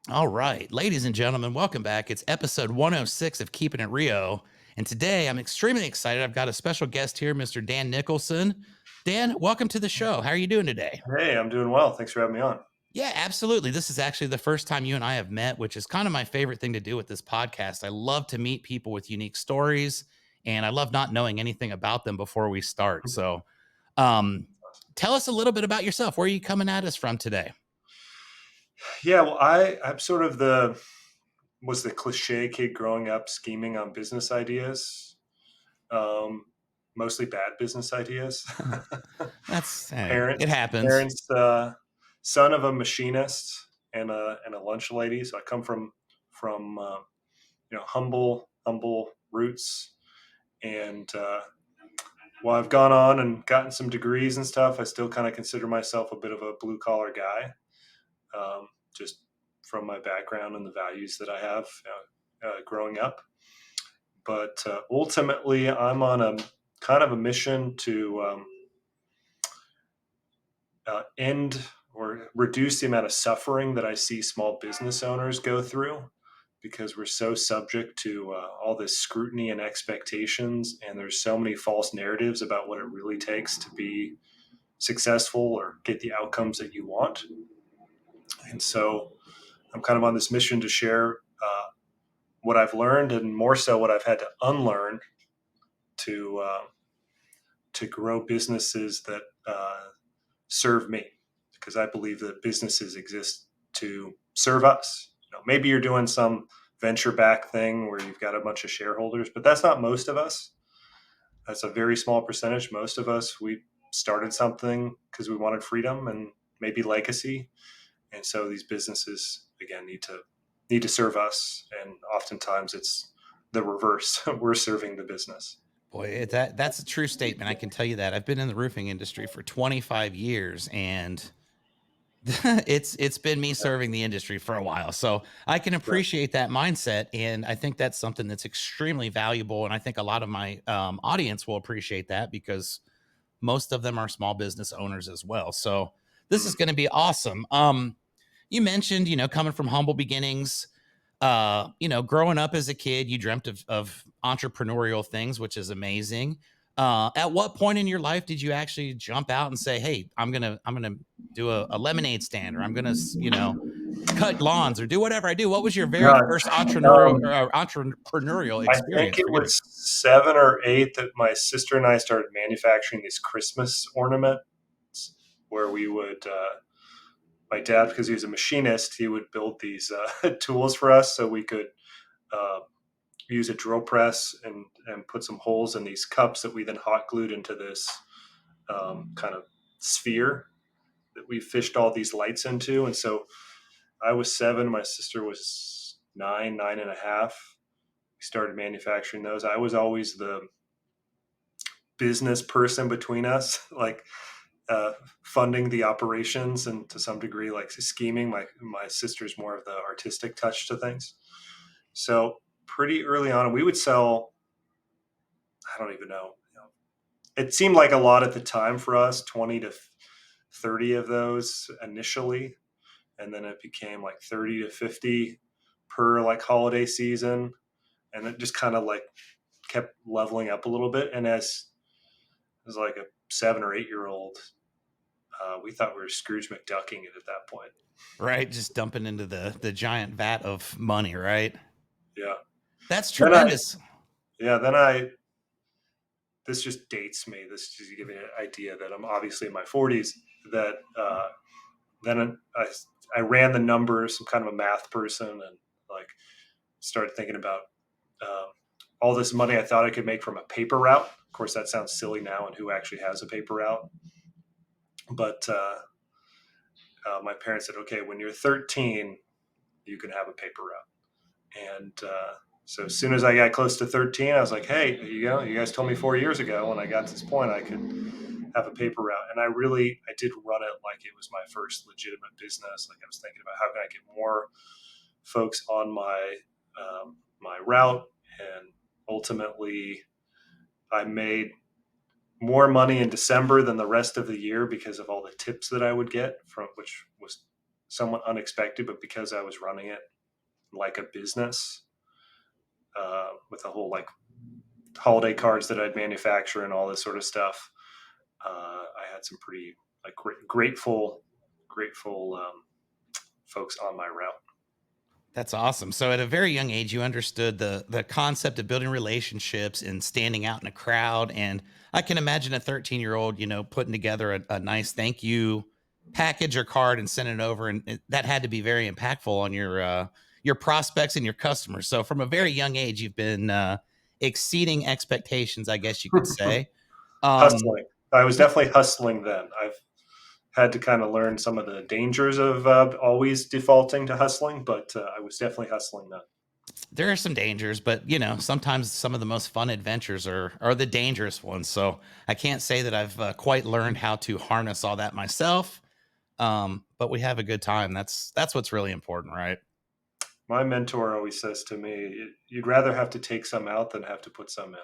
All right, ladies and gentlemen, welcome back. It's episode 106 of Keeping It Rio. And today I'm extremely excited. I've got a special guest here, Mr. Dan Nicholson. Dan, welcome to the show. How are you doing today? Hey, I'm doing well. Thanks for having me on. Yeah, absolutely. This is actually the first time you and I have met, which is kind of my favorite thing to do with this podcast. I love to meet people with unique stories, and I love not knowing anything about them before we start. So, um, tell us a little bit about yourself. Where are you coming at us from today? Yeah, well, I'm sort of the cliche kid growing up scheming on business ideas, um, mostly bad business ideas. That's hey, parent it happens. parents, son of a machinist and a lunch lady. So I come from humble roots, and while I've gone on and gotten some degrees and stuff, I still kind of consider myself a bit of a blue collar guy. Just from my background and the values that I have growing up. But ultimately, I'm on a kind of a mission to end or reduce the amount of suffering that I see small business owners go through because we're so subject to all this scrutiny and expectations, and there's so many false narratives about what it really takes to be successful or get the outcomes that you want. And so I'm kind of on this mission to share what I've learned, and more so what I've had to unlearn to grow businesses that serve me, because I believe that businesses exist to serve us. Maybe you're doing some venture back thing where you've got a bunch of shareholders, but that's not most of us. That's a very small percentage. Most of us, we started something because we wanted freedom and maybe legacy, and so these businesses again need to serve us, and oftentimes it's the reverse. We're serving the business. Boy, that's a true statement. I can tell you that. I've been in the roofing industry for 25 years, and it's been me Yeah, serving the industry for a while. So I can yeah. appreciate that mindset, and I think that's something that's extremely valuable. And I think a lot of my audience will appreciate that because most of them are small business owners as well. So this is Mhm. going to be awesome. You mentioned, coming from humble beginnings, growing up as a kid, you dreamt of entrepreneurial things, which is amazing. At what point in your life did you actually jump out and say, "Hey, I'm gonna do a lemonade stand, or I'm gonna, cut lawns, or do whatever I do"? What was your very God, first um, entrepreneurial I think experience? it Forgive me. was 7 or 8 that my sister and I started manufacturing these Christmas ornaments where we would, my dad, because he was a machinist, he would build these tools for us so we could uh, use a drill press and put some holes in these cups that we then hot glued into this kind of sphere that we fished all these lights into. And so I was 7, my sister was 9, 9.5. We started manufacturing those. I was always the business person between us, like uh, funding the operations and to some degree like scheming. My sister's more of the artistic touch to things. So pretty early on, we would sell. I don't even know. It seemed like a lot at the time for us, 20 to 30 of those initially, and then it became like 30 to 50 per like holiday season, and it just kind of like kept leveling up a little bit. And as like a 7 or 8 year old, we thought we were Scrooge McDucking it at that point. Right, just dumping into the giant vat of money, right? Yeah. That's Then I, tremendous. yeah, then I, this just dates me. This just to give you an idea that I'm obviously in my 40s. That then I ran the numbers. I'm kind of a math person, and like started thinking about um, all this money I thought I could make from a paper route. Of course, that sounds silly now, and who actually has a paper route? But my parents said, okay, when you're 13, you can have a paper route. And so as soon as I got close to 13, I was like, hey, you guys told me 4 years ago when I got to this point I could have a paper route. And I did run it like it was my first legitimate business. Like I was thinking about how can I get more folks on my route. And ultimately, I made more money in December than the rest of the year because of all the tips that I would get from, which was somewhat unexpected, but because I was running it like a business, with the whole like holiday cards that I'd manufacture and all this sort of stuff, I had some pretty like grateful folks on my route. That's awesome. So at a very young age, you understood the concept of building relationships and standing out in a crowd. And I can imagine a 13-year-old, putting together a nice thank you package or card and sending it over, and that had to be very impactful on your prospects and your customers. So from a very young age, you've been exceeding expectations, I guess you could say. Um, Hustling. I was definitely hustling then. I've had to kind of learn some of the dangers of always defaulting to hustling, but I was definitely hustling then. there are some dangers, but sometimes some of the most fun adventures are the dangerous ones. So I can't say that I've quite learned how to harness all that myself. But we have a good time. That's what's really important, right? My mentor always says to me, "You'd rather have to take some out than have to put some in."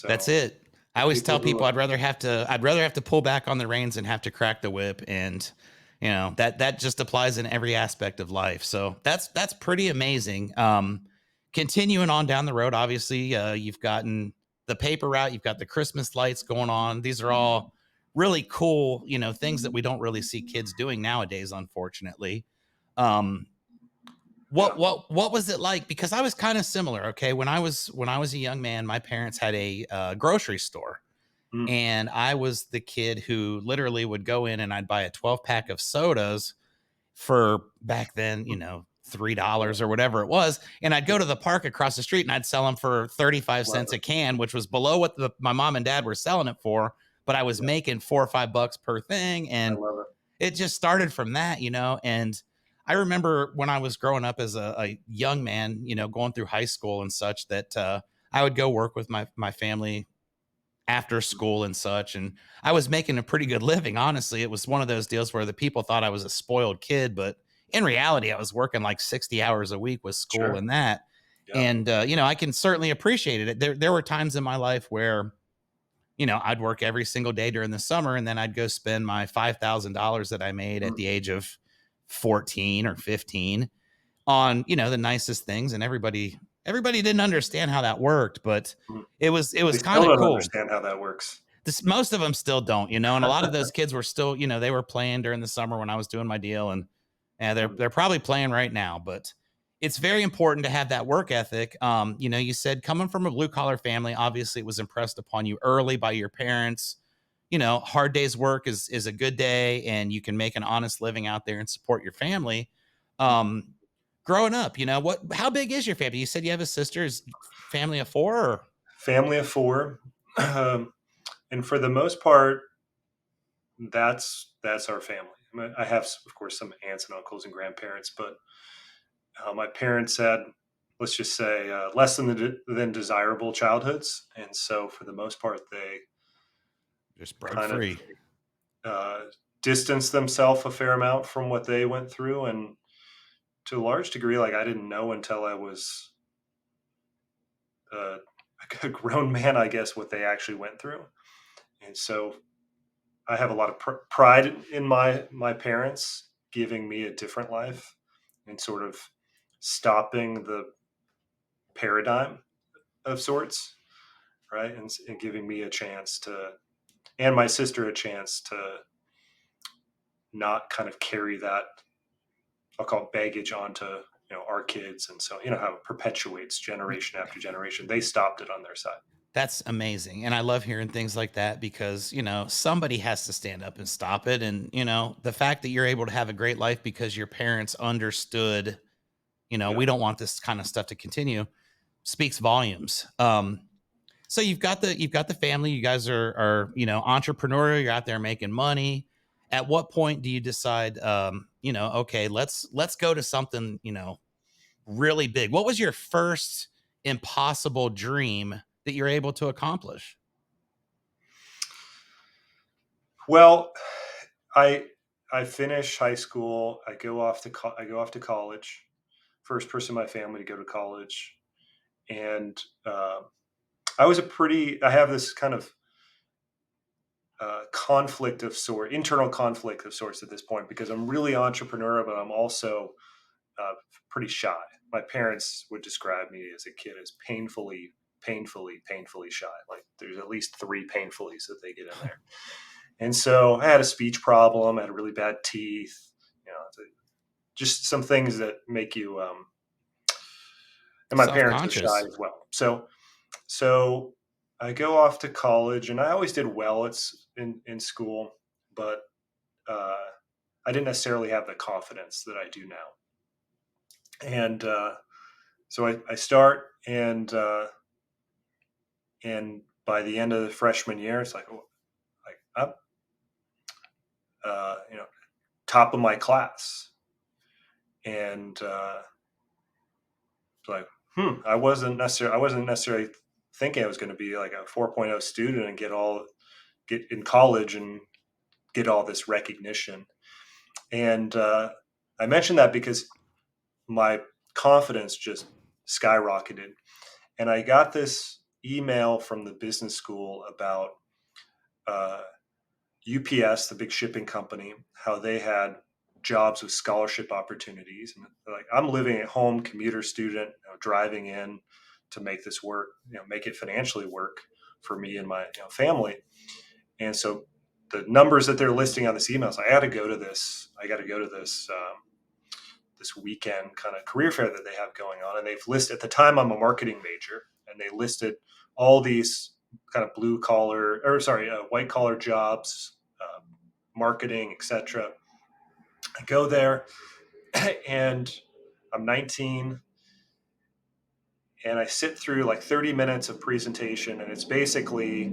That's So it. I the always people tell who people I'd rather have to pull back on the reins and have to crack the whip, and that just applies in every aspect of life. So that's pretty amazing. Continuing on down the road, obviously, you've gotten the paper route, you've got the Christmas lights going on. These are all really cool, things that we don't really see kids doing nowadays, unfortunately. Um, yeah. what was it like? Because I was kind of similar. Okay, when I was a young man, my parents had a grocery store, Mm, and I was the kid who literally would go in and I'd buy a 12 pack of sodas for back then, $3 or whatever it was, and I'd go to the park across the street and I'd sell them for 35 love cents it. a can, which was below what my mom and dad were selling it for, but I was Yeah, making 4 or 5 bucks per thing, I and love it. it just started from that, and I remember when I was growing up as a young man, going through high school and such, that I would go work with my family after school and such, and I was making a pretty good living. Honestly, it was one of those deals where the people thought I was a spoiled kid, but in reality, I was working like 60 hours a week with school Sure. and that. Yeah. And I can certainly appreciate it. There were times in my life where I'd work every single day during the summer, and then I'd go spend my $5,000 that I made at Mm, the age of 14 or 15 on, the nicest things. And everybody didn't understand how that worked, but mm. it was They kind still of don't cool. understand how that works. Most of them still don't, and a lot of those kids were still, they were playing during the summer when I was doing my deal, and they're Mm, they're probably playing right now. But it's very important to have that work ethic. You said coming from a blue collar family, obviously it was impressed upon you early by your parents. Hard day's work is a good day, and you can make an honest living out there and support your family. mm. Um, Growing up, how big is your family? You said you have a sister. Is family of four? Or? Family of four, and for the most part, that's our family. I have, of course, some aunts and uncles and grandparents, but my parents had, let's just say, less than desirable childhoods, and so for the most part, they Just broke kind of free. uh, distanced themselves a fair amount from what they went through, and to a large degree, like I didn't know until I was uh, a grown man, I guess, what they actually went through, and so I have a lot of pride in my parents giving me a different life and sort of stopping the paradigm of sorts, right? And giving me a chance to, and my sister a chance to not kind of carry that, I'll call it baggage onto, our kids. And so, how it perpetuates generation after generation. They stopped it on their side. That's amazing. And I love hearing things like that because, somebody has to stand up and stop it. And, the fact that you're able to have a great life because your parents understood, Yeah. we don't want this kind of stuff to continue, speaks volumes. So you've got the family, you guys are, entrepreneurial, you're out there making money. At what point do you decide, okay, let's go to something, really big? What was your first impossible dream that you're able to accomplish? Well, I I finish high school. I go off to college. First person in my family to go to college, and I have this kind of internal conflict of sorts at this point, because I'm really entrepreneurial, but I'm also uh, pretty shy. My parents would describe me as a kid as painfully shy. Like there's at least three painfullies that they get in there. And so I had a speech problem. I had really bad teeth. You know, just some things that make you. And my parents are shy Self-conscious. as well. So I go off to college, and I always did well in school, but uh, I didn't necessarily have the confidence that I do now. And so I start, and by the end of the freshman year, it's like, oh, like up, you know, top of my class, and like, I wasn't necessarily thinking I was going to be like a 4.0 student and get in college and get all this recognition. And I mentioned that because my confidence just skyrocketed. And I got this email from the business school about uh, UPS, the big shipping company, how they had jobs with scholarship opportunities. And like, I'm living at home, commuter student, driving in to make this work, make it financially work for me and my family. And so the numbers that they're listing on this email, so I got to go to this. I got to go to this weekend kind of career fair that they have going on. And they've listed, at the time, I'm a marketing major, and they listed all these kind of white collar jobs, marketing, etc. I go there, and I'm 19, and I sit through like 30 minutes of presentation, and it's basically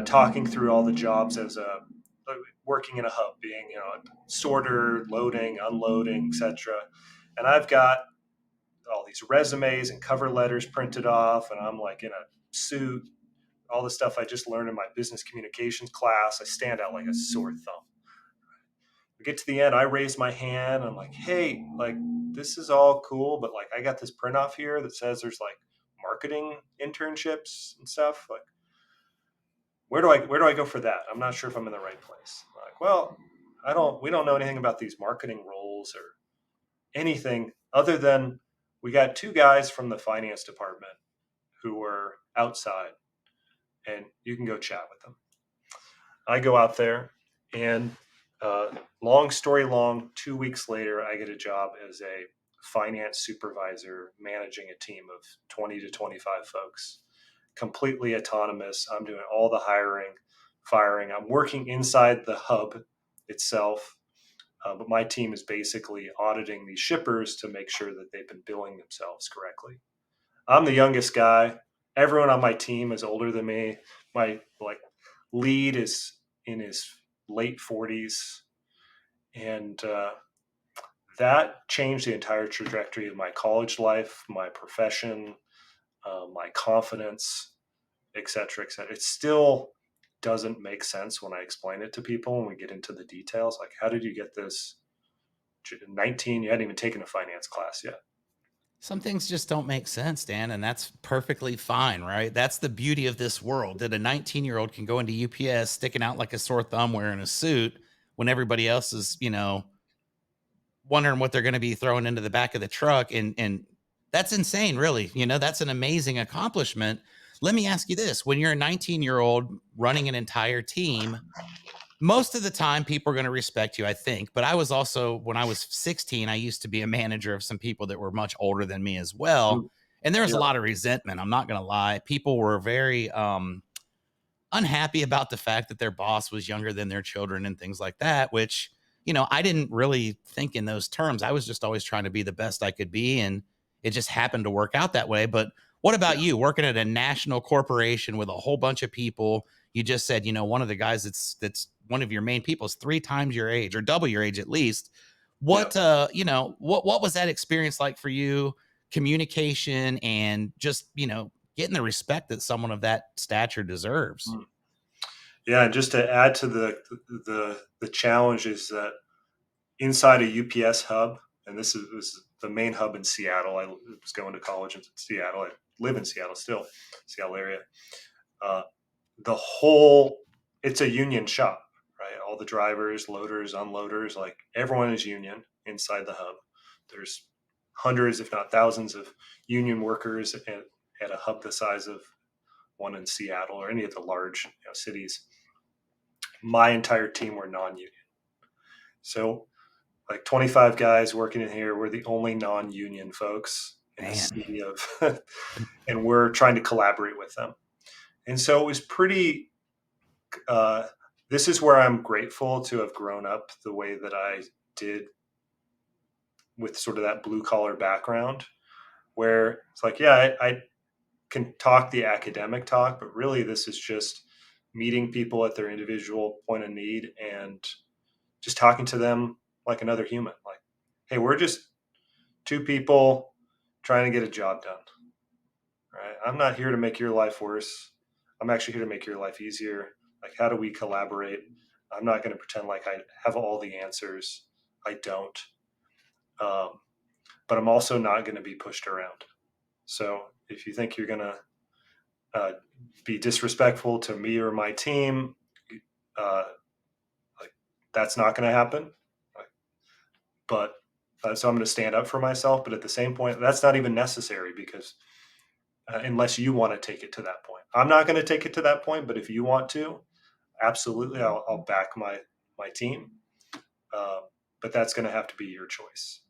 talking through all the jobs as a working in a hub, being a sorter, loading, unloading, etc. And I've got all these resumes and cover letters printed off, and I'm like in a suit, all the stuff I just learned in my business communications class. I stand out like a sore thumb. We get to the end, I raise my hand. I'm like, hey, like this is all cool, but like I got this print off here that says there's like marketing internships and stuff. Like, where do I go for that? I'm not sure if I'm in the right place. I'm like, well, we don't know anything about these marketing roles or anything other than we got two guys from the finance department who were outside, and you can go chat with them. I go out there, and long story long, 2 weeks later, I get a job as a finance supervisor managing a team of 20 to 25 folks, completely autonomous. I'm doing all the hiring, firing. I'm working inside the hub itself, but my team is basically auditing these shippers to make sure that they've been billing themselves correctly. I'm the youngest guy. Everyone on my team is older than me. My lead is in his late 40s, and that changed the entire trajectory of my college life, my profession, my confidence, et cetera, et cetera. It still doesn't make sense when I explain it to people and we get into the details. Like, how did you get this? 19, you hadn't even taken a finance class yet. Some things just don't make sense, Dan, and that's perfectly fine, right? That's the beauty of this world, that a 19-year-old can go into UPS sticking out like a sore thumb wearing a suit when everybody else is, wondering what they're going to be throwing into the back of the truck. And that's insane, really. That's an amazing accomplishment. Let me ask you this. When you're a 19-year-old running an entire team, most of the time people are going to respect you, I think. But I was also, when I was 16, I used to be a manager of some people that were much older than me as well. Mm. And there was a Yeah. lot of resentment. I'm not going to lie. People were very unhappy about the fact that their boss was younger than their children and things like that, which, I didn't really think in those terms. I was just always trying to be the best I could be. And it just happened to work out that way. But what about Yeah. you working at a national corporation with a whole bunch of people? You just said, one of the guys that's one of your main people is 3 times your age or double your age at least. Yeah. What was that experience like for you? Communication and just, getting the respect that someone of that stature deserves. Mm. Yeah, and just to add to the challenge is that inside a UPS hub, and this was the main hub in Seattle. I was going to college in Seattle. I live in Seattle still, Seattle area. Uh, the whole it's a union shop, right? All the drivers, loaders, unloaders, like everyone is union inside the hub. There's hundreds, if not thousands, of union workers at a hub the size of one in Seattle or any of the large cities. My entire team were non-union. So like 25 guys working in here, we're the only non-union folks in a Man. sea of, and we're trying to collaborate with them. And so it was pretty, uh, this is where I'm grateful to have grown up the way that I did with sort of that blue collar background, where it's like, yeah, I can talk the academic talk, but really this is just meeting people at their individual point of need and just talking to them like another human. Like, hey, we're just two people trying to get a job done. Right? I'm not here to make your life worse. I'm actually here to make your life easier. Like, how do we collaborate? I'm not going to pretend like I have all the answers. I don't. Um, but I'm also not going to be pushed around. So if you think you're going to uh, be disrespectful to me or my team, uh, like that's not going to happen. Like, but so I'm going to stand up for myself. But at the same point, that's not even necessary because unless you want to take it to that point, I'm not going to take it to that point. But if you want to, absolutely, I'll back my team. Uh, but that's going to have to be your choice.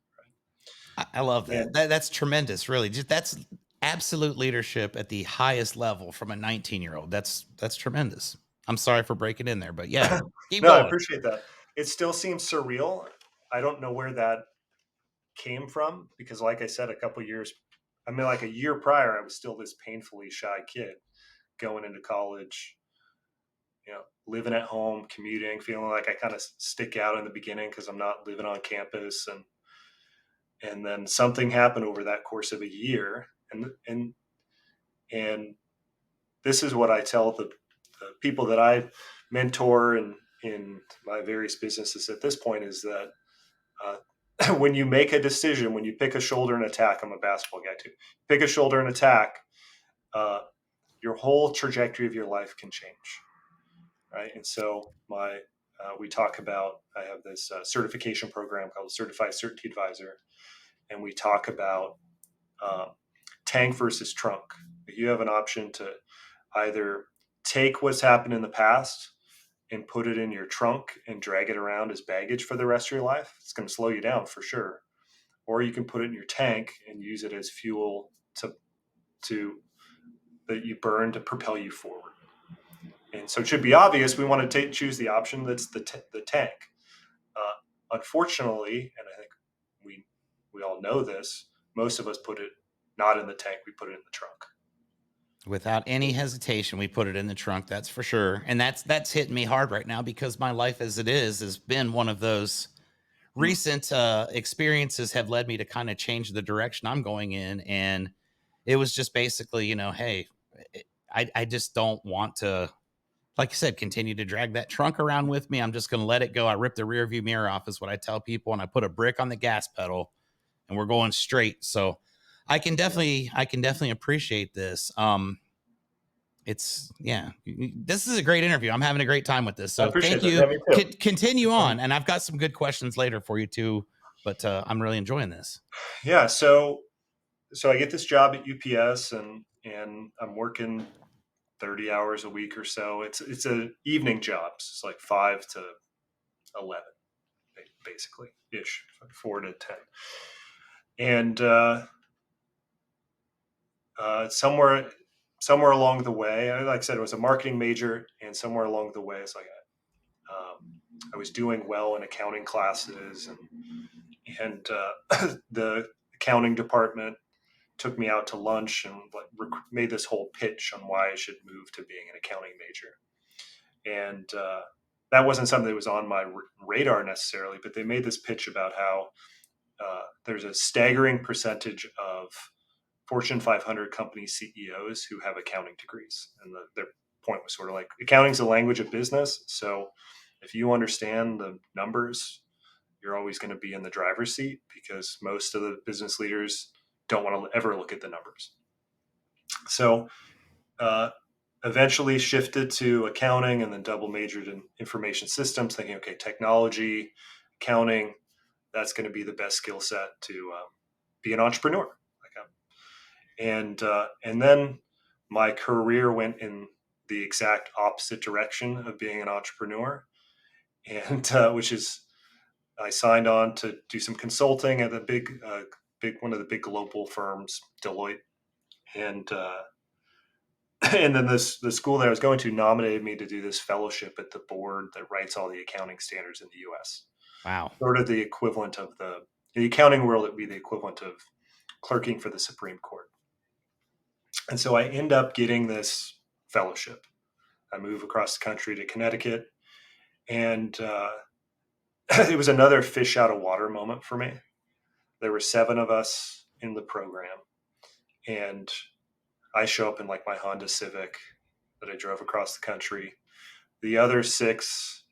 I love that. And That's tremendous, really. Just that's absolute leadership at the highest level from a 19-year-old. That's tremendous. I'm sorry for breaking in there, but yeah, keep no, I going. appreciate that. It still seems surreal. I don't know where that came from because, like I said, a couple years, I mean, like a year prior, I was still this painfully shy kid going into college, living at home, commuting, feeling like I kind of stick out in the beginning because I'm not living on campus, and then something happened over that course of a year, and this is what I tell the people that I mentor and in my various businesses at this point is that when you make a decision, when you pick a shoulder and attack, I'm a basketball guy too. Pick a shoulder and attack, uh, your whole trajectory of your life can change, right? And so we talk about I have this certification program called Certified Certainty Advisor, and we talk about uh, tank versus trunk. You have an option to either take what's happened in the past and put it in your trunk and drag it around as baggage for the rest of your life. It's going to slow you down for sure. Or you can put it in your tank and use it as fuel to that you burn to propel you forward. And so it should be obvious we want to choose the option that's the tank. Unfortunately, and I think we all know this, most of us put it not in the tank, we put it in the trunk. Without any hesitation, we put it in the trunk, that's for sure. And that's hitting me hard right now because my life as it is has been one of those Mm. recent experiences have led me to kind of change the direction I'm going in. And it was just basically, hey, I just don't want to, like you said, continue to drag that trunk around with me. I'm just going to let it go. I rip the rear view mirror off is what I tell people. And I put a brick on the gas pedal and we're going straight. So I can definitely appreciate this. It's yeah, this is a great interview. I'm having a great time with this. I So appreciate thank that. you. Yeah, me too. Continue Um, on. And I've got some good questions later for you too, but I'm really enjoying this. yeah, so I get this job at UPS and I'm working 30 hours a week or so. It's an evening job. So it's like 5 to 11 basically ish, 4 to 10. And somewhere along the way, like I said, it was a marketing major, and somewhere along the way, it's like I was doing well in accounting classes, and the accounting department took me out to lunch and like made this whole pitch on why I should move to being an accounting major. And that wasn't something that was on my radar necessarily, but they made this pitch about how there's a staggering percentage of Fortune 500 company CEOs who have accounting degrees. And their point was sort of like accounting's a language of business. So if you understand the numbers, you're always going to be in the driver's seat because most of the business leaders don't want to ever look at the numbers. So uh, eventually shifted to accounting and then double majored in information systems, thinking, okay, technology, accounting, that's going to be the best skill set to be an entrepreneur. And then my career went in the exact opposite direction of being an entrepreneur, and which is I signed on to do some consulting at a big one of the big global firms, Deloitte, and and then the school that I was going to nominated me to do this fellowship at the board that writes all the accounting standards in the U.S. Wow. Sort of the equivalent of the accounting world. It'd be the equivalent of clerking for the Supreme Court. And so I end up getting this fellowship. I move across the country to Connecticut, and it was another fish out of water moment for me. There were 7 of us in the program, and I show up in like my Honda Civic that I drove across the country. The other 6,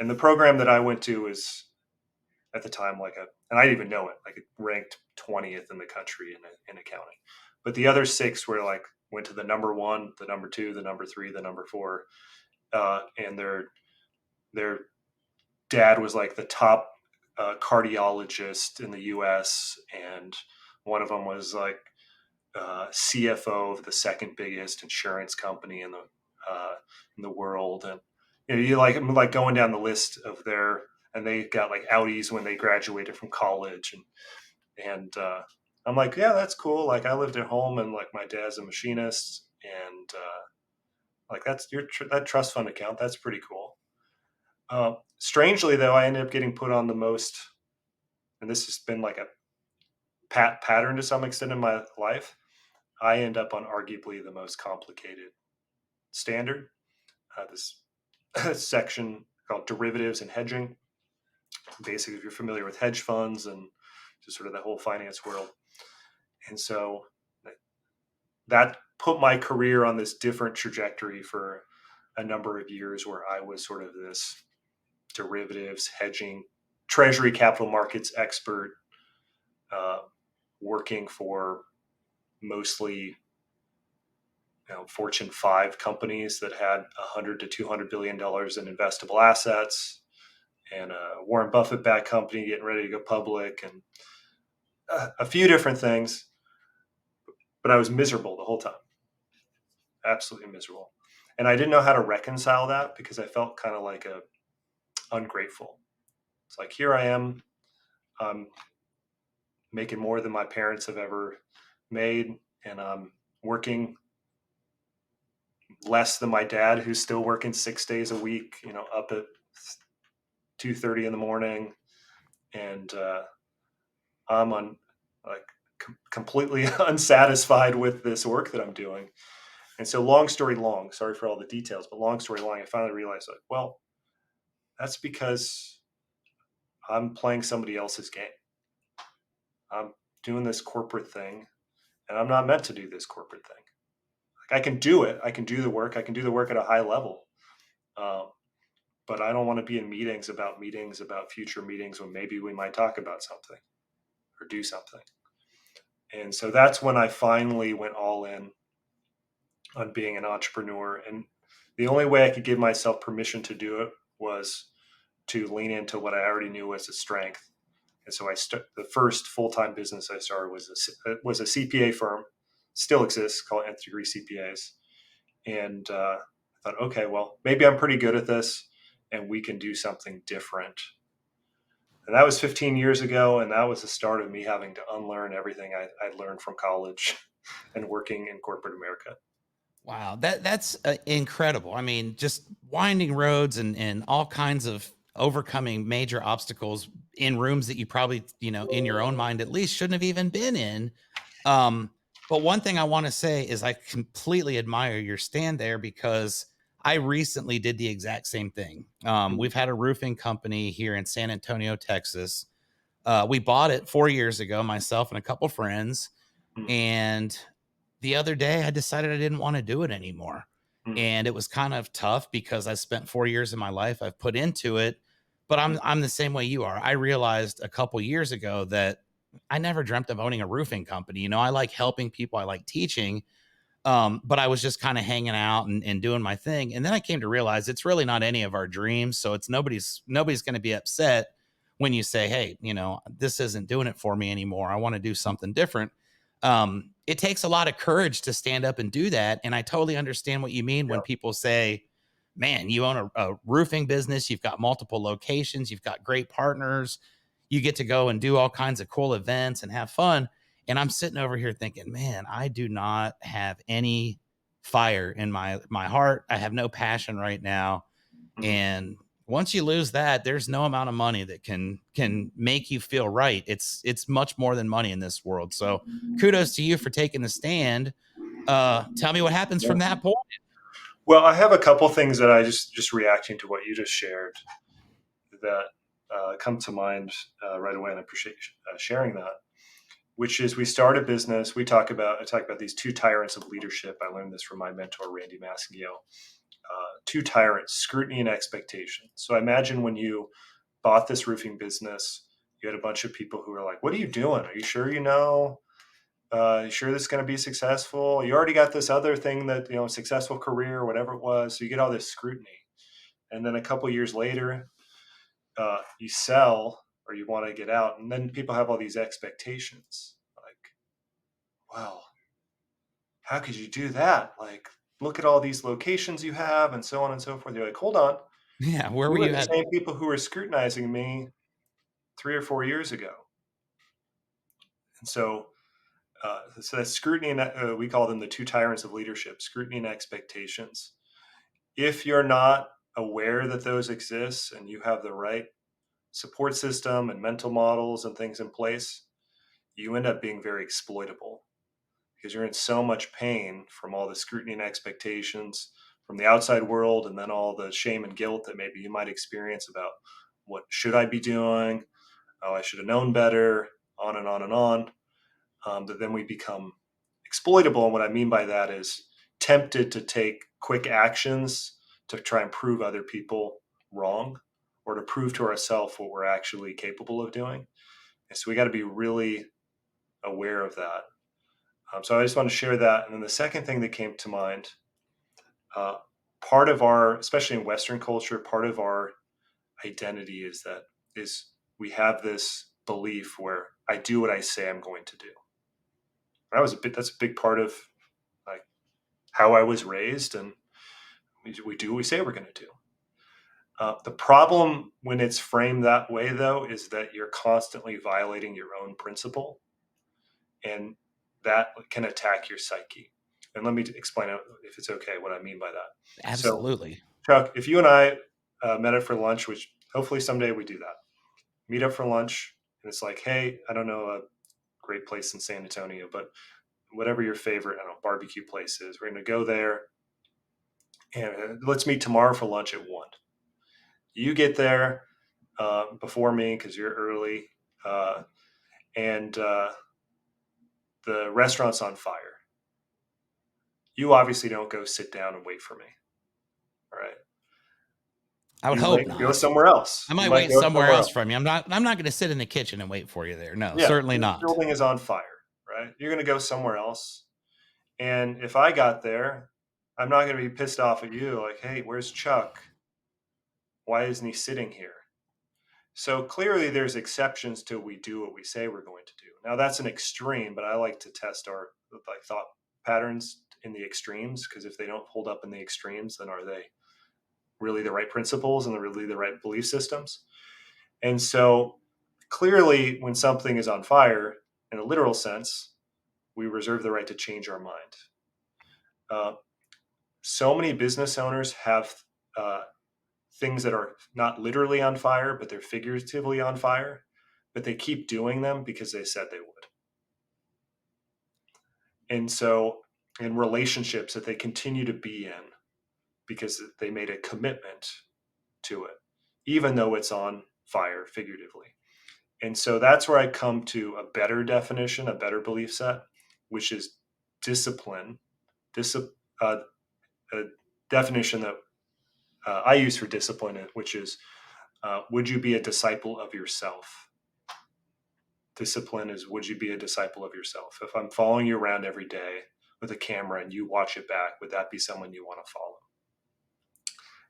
and the program that I went to was at the time and I didn't even know it, like it ranked 20th in the country in accounting. But the other 6 were like went to the number 1, the number 2, the number 3, the number 4, and their dad was like the top cardiologist in the U.S., and one of them was like CFO of the second biggest insurance company in the world, and you like going down the list of their, and they got like Audis when they graduated from college, and I'm like, yeah, that's cool. Like I lived at home, and like my dad's a machinist, and like that's that trust fund account. That's pretty cool. Strangely, though, I ended up getting put on the most, and this has been like a pattern to some extent in my life. I end up on arguably the most complicated standard. This section called derivatives and hedging. Basically, if you're familiar with hedge funds and just sort of the whole finance world. And so that put my career on this different trajectory for a number of years where I was sort of this derivatives, hedging, treasury capital markets expert, working for mostly Fortune 5 companies that had $100 to $200 billion in investable assets, and a Warren Buffett backed company getting ready to go public, and a few different things. But I was miserable the whole time, absolutely miserable. And I didn't know how to reconcile that because I felt kind of like ungrateful. It's like, here I am, making more than my parents have ever made, and I'm working less than my dad, who's still working 6 days a week, up at 2:30 in the morning, and I'm on like completely unsatisfied with this work that I'm doing. And so, long story long, sorry for all the details, but long story long, I finally realized, like, well, that's because I'm playing somebody else's game. I'm doing this corporate thing, and I'm not meant to do this corporate thing. Like, I can do it. I can do the work. I can do the work at a high level. Um, but I don't want to be in meetings about future meetings when maybe we might talk about something or do something. And so that's when I finally went all in on being an entrepreneur. And the only way I could give myself permission to do it was to lean into what I already knew was a strength. And so the first full-time business I started was a CPA firm, still exists, called Nth Degree CPAs. And I thought, okay, well, maybe I'm pretty good at this, and we can do something different. And that was 15 years ago, and that was the start of me having to unlearn everything I learned from college and working in corporate America. Wow, that's incredible. I mean, just winding roads and all kinds of overcoming major obstacles in rooms that you probably, in your own mind at least shouldn't have even been in. Um, but one thing I want to say is I completely admire your stand there because I recently did the exact same thing. We've had a roofing company here in San Antonio, Texas. We bought it 4 years ago, myself and a couple friends, Mm, and the other day I decided I didn't want to do it anymore. mm, And it was kind of tough because I spent 4 years of my life I've put into it, but mm, I'm the same way you are. I realized a couple years ago that I never dreamt of owning a roofing company. I like helping people, I like teaching. But I was just kind of hanging out and doing my thing. And then I came to realize it's really not any of our dreams. So it's nobody's going to be upset when you say, hey, this isn't doing it for me anymore. I want to do something different. It takes a lot of courage to stand up and do that. And I totally understand what you mean Yeah. when people say, man, you own a roofing business, you've got multiple locations, you've got great partners, you get to go and do all kinds of cool events and have fun. And I'm sitting over here thinking, man, I do not have any fire in my heart. I have no passion right now. Mhm. And once you lose that, there's no amount of money that can make you feel right. It's much more than money in this world. So kudos to you for taking the stand. Tell me what happens Yeah. from that point. Well, I have a couple things that I just reacting to what you just shared that come to mind right away, and I appreciate you sharing that. Which is, we start a business. I talk about these two tyrants of leadership. I learned this from my mentor, Randy Massingill. Two tyrants: scrutiny and expectation. So I imagine when you bought this roofing business, you had a bunch of people who were like, "What are you doing? Are you sure you know? You sure this is going to be successful? You already got this other thing that, successful career, whatever it was." So you get all this scrutiny, and then a couple years later, you sell or you want to get out, and then people have all these expectations, like, "Wow, how could you do that? Like, look at all these locations you have," and so on and so forth. You're like, "Hold on, Yeah, where you were were you the at? same people who were scrutinizing me 3 or 4 years ago." And so that scrutiny, and we call them the two tyrants of leadership: scrutiny and expectations. If you're not aware that those exist and you have the right support system and mental models and things in place, you end up being very exploitable, because you're in so much pain from all the scrutiny and expectations from the outside world, and then all the shame and guilt that maybe you might experience about, what should I be doing? Oh, I should have known better, on and on and on. That then we become exploitable. And what I mean by that is tempted to take quick actions to try and prove other people wrong, or to prove to ourselves what we're actually capable of doing. And so we got to be really aware of that. So I just want to share that. And then the second thing that came to mind, uh, part of our, especially in Western culture, part of our identity is we have this belief where I do what I say I'm going to do. That's a big part of, like, how I was raised, and we do what we say we're going to do. The problem when it's framed that way, though, is that you're constantly violating your own principle, and that can attack your psyche. And let me explain, if it's okay, what I mean by that. So, Absolutely. Chuck, if you and I met up for lunch, which hopefully someday we do that, meet up for lunch, and it's like, hey, I don't know a great place in San Antonio, but whatever your favorite, I don't know, barbecue place is, we're going to go there, and let's meet tomorrow for lunch at 1. You get there before me because you're early, uh, and the restaurant's on fire. You obviously don't go sit down and wait for me. All right. I would You hope might go not. somewhere else. I You might might wait go somewhere somewhere else else. from you. I'm not going to sit in the kitchen and wait for you there. No, Yeah. certainly This not. building is on fire, right? You're going to go somewhere else. And if I got there, I'm not going to be pissed off at you, like, hey, where's Chuck? Why isn't he sitting here? So clearly there's exceptions to we do what we say we're going to do. Now that's an extreme, but I like to test our, like, thought patterns in the extremes, because if they don't hold up in the extremes, then are they really the right principles and really the right belief systems? And so clearly when something is on fire in a literal sense, we reserve the right to change our mind. Uh, so many business owners have uh, things that are not literally on fire, but they're figuratively on fire, but they keep doing them because they said they would. And so in relationships that they continue to be in because they made a commitment to it, even though it's on fire figuratively. And so that's where I come to a better definition, a better belief set, which is discipline. Uh, a definition that I use for discipline, which is, would you be a disciple of yourself? Discipline is, would you be a disciple of yourself? If I'm following you around every day, with a camera and you watch it back, would that be someone you want to follow?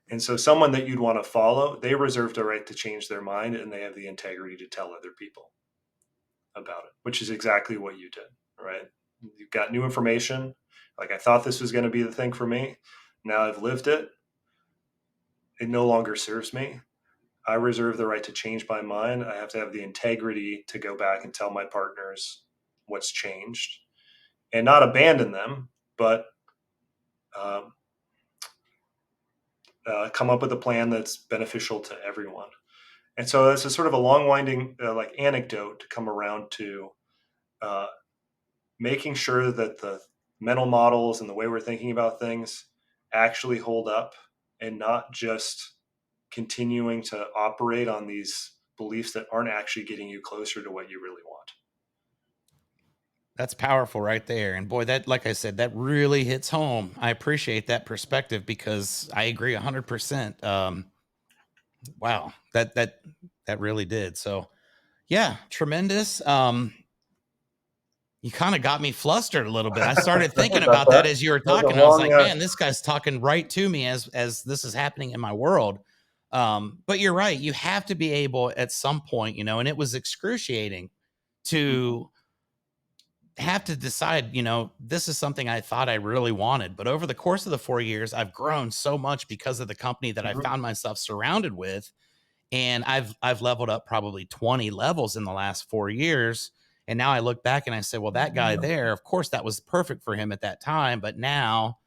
And so someone that you'd want to follow, they reserve the right to change their mind and they have the integrity to tell other people about it, which is exactly what you did, right? You've got new information. Like, I thought this was going to be the thing for me. Now I've lived it. It no longer serves me. I reserve the right to change my mind. I have to have the integrity to go back and tell my partners what's changed and not abandon them, but um, come up with a plan that's beneficial to everyone. And so it's a sort of a long winding like anecdote to come around to uh, making sure that the mental models and the way we're thinking about things actually hold up and not just continuing to operate on these beliefs that aren't actually getting you closer to what you really want. That's powerful right there. And boy, that, like I said, that really hits home. I appreciate that perspective because I agree 100%. Wow, that really did. So, yeah, tremendous. You kind of got me flustered a little bit. I started Sorry thinking about about that that. as you were That was a talking. I was long. like, man, this guy's talking right to me as this is happening in my world. But you're right. You have to be able at some point, and it was excruciating Mhm, to have to decide, this is something I thought I really wanted. But over the course of the 4 years, I've grown so much because of the company that I mhm, found myself surrounded with, and I've leveled up probably 20 levels in the last 4 years. And now I look back and I say, well, that guy there, of course, that was perfect for him at that time. But now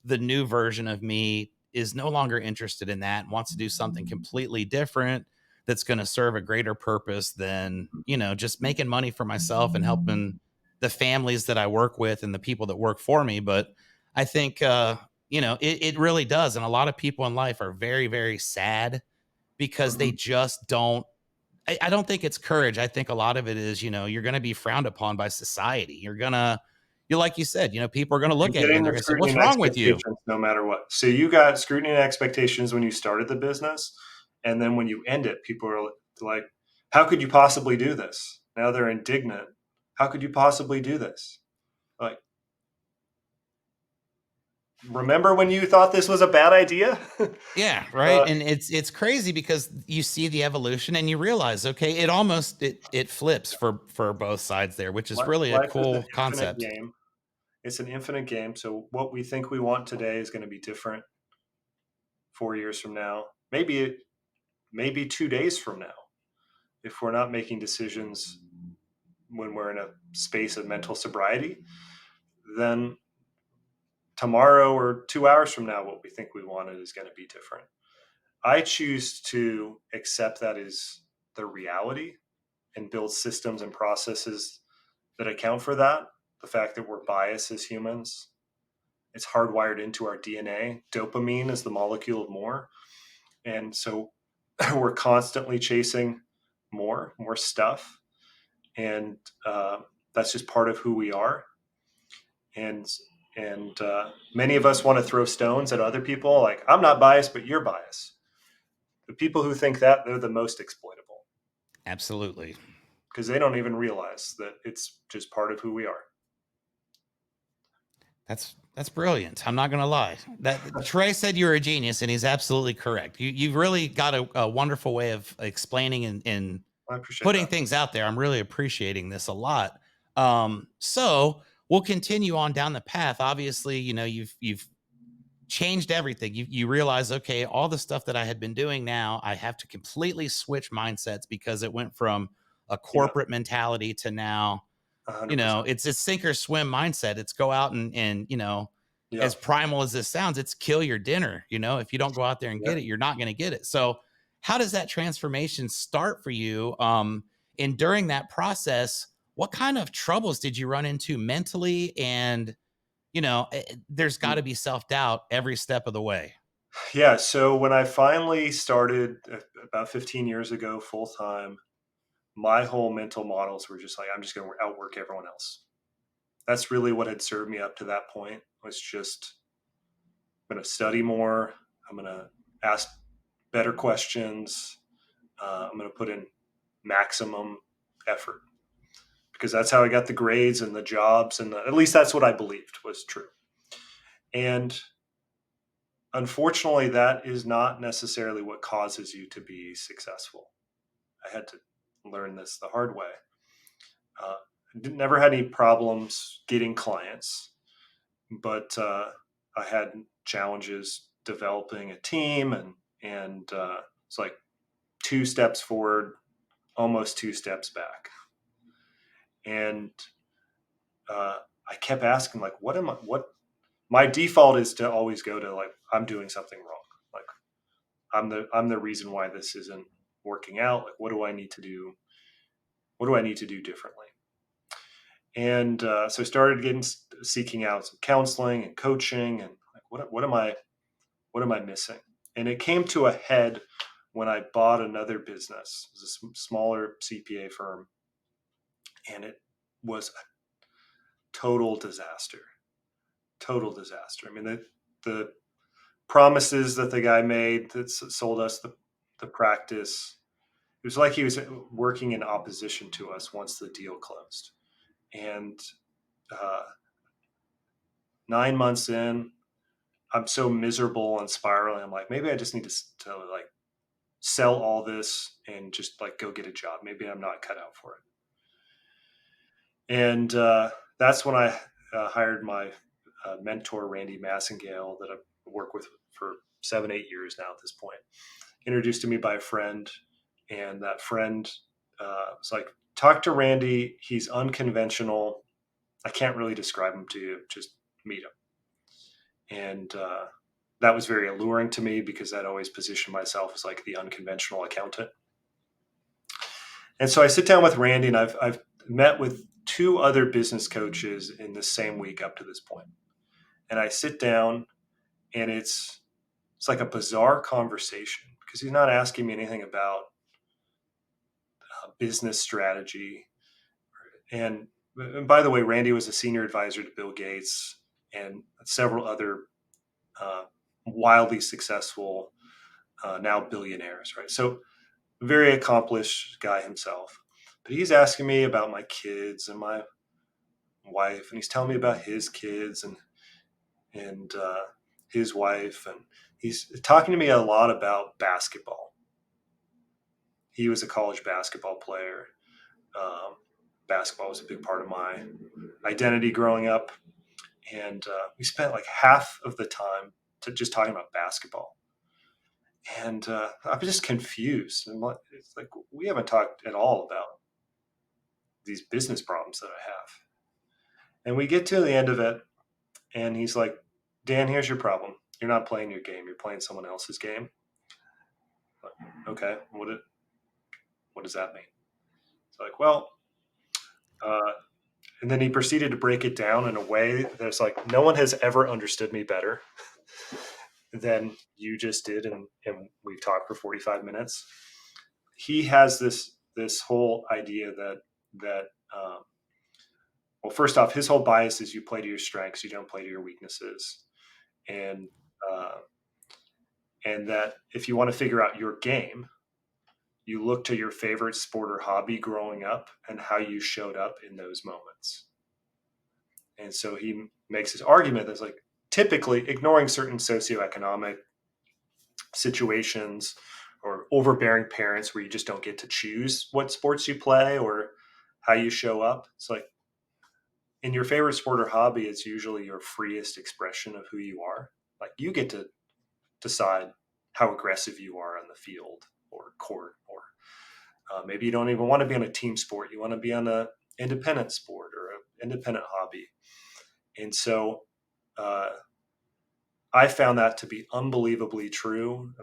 the new version of me is no longer interested in that and wants to do something completely different that's going to serve a greater purpose than, just making money for myself and helping the families that I work with and the people that work for me. But I think, it really does. And a lot of people in life are very, very sad because they mhm. just don't. I don't think it's courage. I think a lot of it is, you're going to be frowned upon by society. You like you said, people are going to look And at you getting and they're the going to say, scrutiny "What's and wrong with you?" expectations no matter what. So you got scrutiny and expectations when you started the business, and then when you end it, people are like, "How could you possibly do this?" Now they're indignant. How could you possibly do this? Like, remember when you thought this was a bad idea? Yeah, right. uh, And it's crazy because you see the evolution and you realize, okay, it flips for both sides there, which is really a life is an cool infinite concept. game. It's an infinite game. So what we think we want today is going to be different 4 years from now. Maybe 2 days from now, if we're not making decisions when we're in a space of mental sobriety, then tomorrow or 2 hours from now, what we think we wanted is going to be different. I choose to accept that as the reality and build systems and processes that account for that. The fact that we're biased as humans, it's hardwired into our DNA. Dopamine is the molecule of more. And so we're constantly chasing more stuff. And that's just part of who we are. And many of us want to throw stones at other people. Like, I'm not biased, but you're biased. The people who think that, they're the most exploitable Absolutely. because they don't even realize that it's just part of who we are. That's brilliant. I'm not gonna lie. That Trey said you were a genius, and he's absolutely correct. You've really got a wonderful way of explaining and I appreciate putting that. things out there. I'm really appreciating this a lot. So we'll continue on down the path. Obviously, you've changed everything. You realize, okay, all the stuff that I had been doing now, I have to completely switch mindsets because it went from a Yeah, corporate mentality to now, 100%. it's a sink or swim mindset. It's go out and Yeah, as primal as this sounds, it's kill your dinner. If you don't go out there and yeah. get it, you're not going to get it. So how does that transformation start for you? And during that process, what kind of troubles did you run into mentally? And, there's got Mm. to be self-doubt every step of the way. Yeah. So when I finally started about 15 years ago, full time, my whole mental models were just like, I'm just going to outwork everyone else. That's really what had served me up to that point, was just, I'm going to study more. I'm going to ask better questions. I'm going to put in maximum effort because that's how I got the grades and the jobs, and at least that's what I believed was true. And unfortunately, that is not necessarily what causes you to be successful. I had to learn this the hard way. Never had any problems getting clients, but I had challenges developing a team, and it's like 2 steps forward, almost 2 steps back. And I kept asking, like, what am I? What my default is to always go to, like, I'm doing something wrong. Like, I'm the reason why this isn't working out. Like, what do I need to do? What do I need to do differently? And so I started seeking out some counseling and coaching, and like, what am I missing? And it came to a head when I bought another business. It was a smaller CPA firm, and it was a total disaster. Total disaster. I mean, the promises that the guy made that sold us the practice, it was like he was working in opposition to us once the deal closed. And uh, 9 months in, I'm so miserable and spiraling. I'm like, maybe I just need to like sell all this and just like go get a job. Maybe I'm not cut out for it. And that's when I hired my mentor, Randy Massengale, that I've worked with for 7-8 years now at this point. Introduced to me by a friend, and that friend was like, talk to Randy. He's unconventional. I can't really describe him to you. Just meet him. And that was very alluring to me because I'd always positioned myself as like the unconventional accountant. And so I sit down with Randy, and I've met with 2 other business coaches in the same week up to this point. And I sit down, and it's like a bizarre conversation because he's not asking me anything about business strategy. And by the way, Randy was a senior advisor to Bill Gates and several other wildly successful now billionaires, right? So very accomplished guy himself. But he's asking me about my kids and my wife, and he's telling me about his kids and his wife, and he's talking to me a lot about basketball. He was a college basketball player. Basketball was a big part of my identity growing up, and we spent like half of the time just talking about basketball. And I'm just confused. And it's like we haven't talked at all about these business problems that I have. And we get to the end of it, and he's like, Dan, here's your problem. You're not playing your game. You're playing someone else's game. Like, okay, what does that mean? It's like, well, and then he proceeded to break it down in a way that's like, no one has ever understood me better than you just did, and we've talked for 45 minutes. He has this whole idea that well, first off, his whole bias is you play to your strengths, you don't play to your weaknesses, and uh, and that if you want to figure out your game, you look to your favorite sport or hobby growing up and how you showed up in those moments. And so he makes his argument that's like, typically ignoring certain socioeconomic situations or overbearing parents where you just don't get to choose what sports you play or how you show up. It's like in your favorite sport or hobby, it's usually your freest expression of who you are. Like you get to decide how aggressive you are on the field or court, or maybe you don't even want to be on a team sport. You want to be on an independent sport or an independent hobby. And so I found that to be unbelievably true.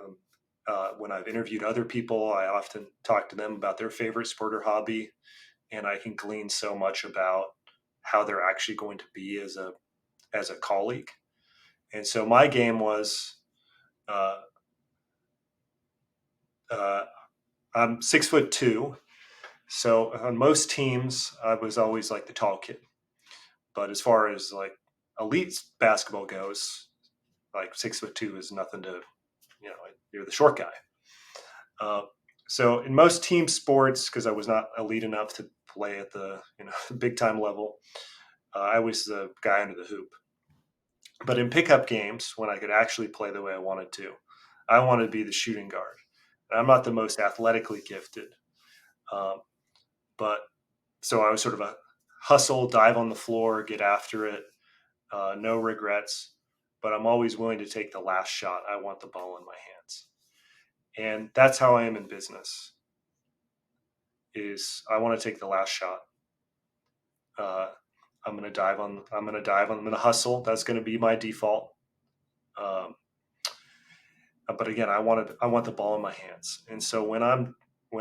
When I've interviewed other people, I often talk to them about their favorite sport or hobby, and I can glean so much about how they're actually going to be as a colleague. And so my game was, uh, uh, I'm 6'2", so on most teams I was always like the tall kid. But as far as like elite basketball goes, like 6'2" is nothing to, you're the short guy. Uh, so in most team sports, because I was not elite enough to play at the big time level. I was the guy under the hoop. But in pickup games, when I could actually play the way I wanted to, I wanted to be the shooting guard. And I'm not the most athletically gifted, um, but so I was sort of a hustle, dive on the floor, get after it, no regrets. But I'm always willing to take the last shot. I want the ball in my hands, and that's how I am in business. Is I want to take the last shot. Uh, I'm going to dive on. I'm going to dive on. I'm going to hustle. That's going to be my default. Um, but again, I want the ball in my hands. And so when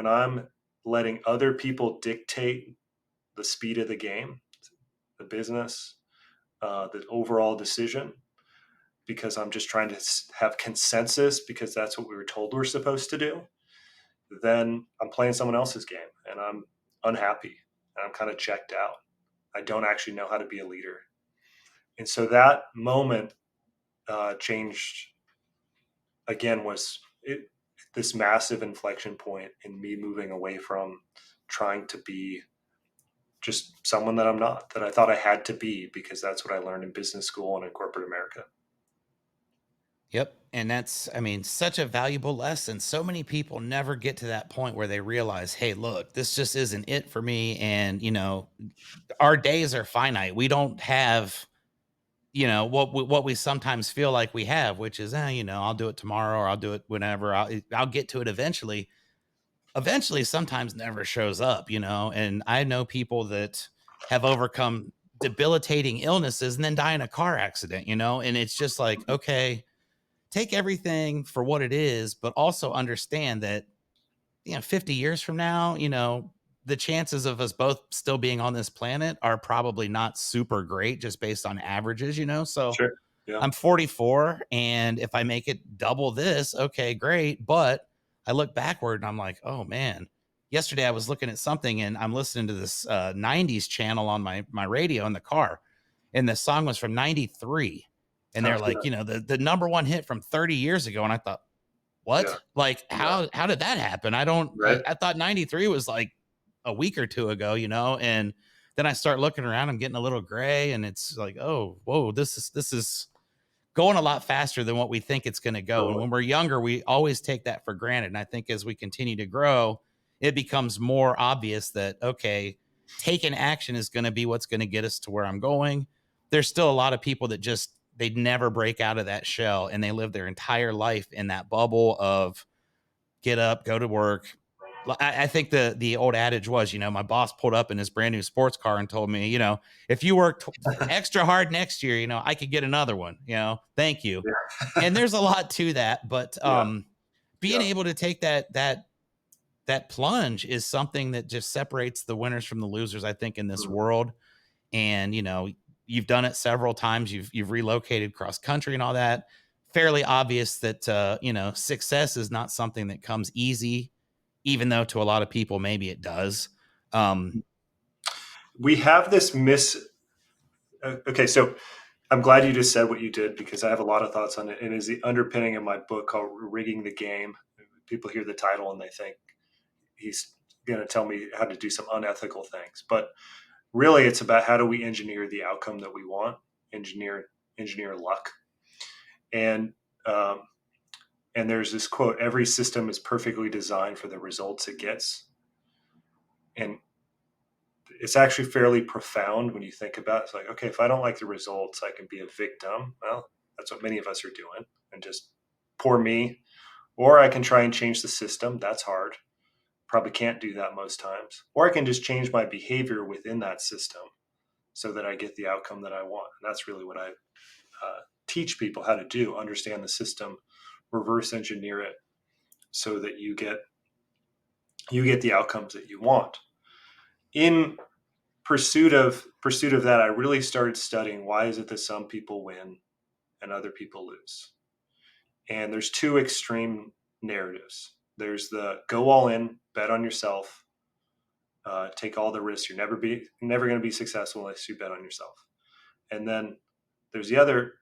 I'm letting other people dictate the speed of the game, the business, the overall decision, because I'm just trying to have consensus because that's what we were told we're supposed to do, then I'm playing someone else's game and I'm unhappy and I'm kind of checked out. I don't actually know how to be a leader. And so that moment changed again was it, this massive inflection point in me moving away from trying to be just someone that I'm not, that I thought I had to be because that's what I learned in business school and in corporate America. Yep. And that's, I mean, such a valuable lesson. So many people never get to that point where they realize, hey, look, this just isn't it for me. And, our days are finite. We don't have, what we sometimes feel like we have, which is, I'll do it tomorrow or I'll do it whenever. I'll get to it eventually. Eventually, sometimes never shows up, And I know people that have overcome debilitating illnesses and then die in a car accident, And it's just like, Mhm. okay, take everything for what it is, but also understand that, 50 years from now, the chances of us both still being on this planet are probably not super great just based on averages, So Sure. Yeah. I'm 44. And if I make it double this, okay, great. But I look backward and I'm like, oh man, yesterday I was looking at something and I'm listening to this 90s channel on my radio in the car. And the song was from 93. And Oh, they're yeah. like, the number one hit from 30 years ago. And I thought, Yeah. what? Like, Yeah. how did that happen? I don't, Right. I thought 93 was like a week or two ago, and then I start looking around, I'm getting a little gray and it's like, oh, whoa, this is going a lot faster than what we think it's going to go. And Totally. when we're younger, we always take that for granted. And I think as we continue to grow, it becomes more obvious that, okay, taking action is going to be what's going to get us to where I'm going. There's still a lot of people that just, they never break out of that shell and they live their entire life in that bubble of get up, go to work. I think the old adage was, my boss pulled up in his brand new sports car and told me, if you work extra hard next year, I could get another one. Thank you. And Yeah. there's a lot to that, but Yeah. being Yeah. able to take that plunge is something that just separates the winners from the losers, I think, in this Mm. world. And you've done it several times. You've relocated cross country and all that. Fairly obvious that success is not something that comes easy, even though to a lot of people maybe it does. Um, We have this okay, so I'm glad you just said what you did because I have a lot of thoughts on it. And it is the underpinning of my book called Rigging the Game. People hear the title and they think he's going to tell me how to do some unethical things. But really, it's about how do we engineer the outcome that we want, engineer luck. And um, and there's this quote: "Every system is perfectly designed for the results it gets." And it's actually fairly profound when you think about it. It's like, okay, if I don't like the results, I can be a victim. Well, that's what many of us are doing, and just poor me. Or I can try and change the system. That's hard. Probably can't do that most times. Or I can just change my behavior within that system so that I get the outcome that I want. And that's really what I teach people how to do: understand the system, reverse engineer it, so that you get the outcomes that you want. In pursuit of that, I really started studying why is it that some people win and other people lose. And there's two extreme narratives. There's the go all in, bet on yourself, take all the risks. You're never going to be successful unless you bet on yourself. And then there's the other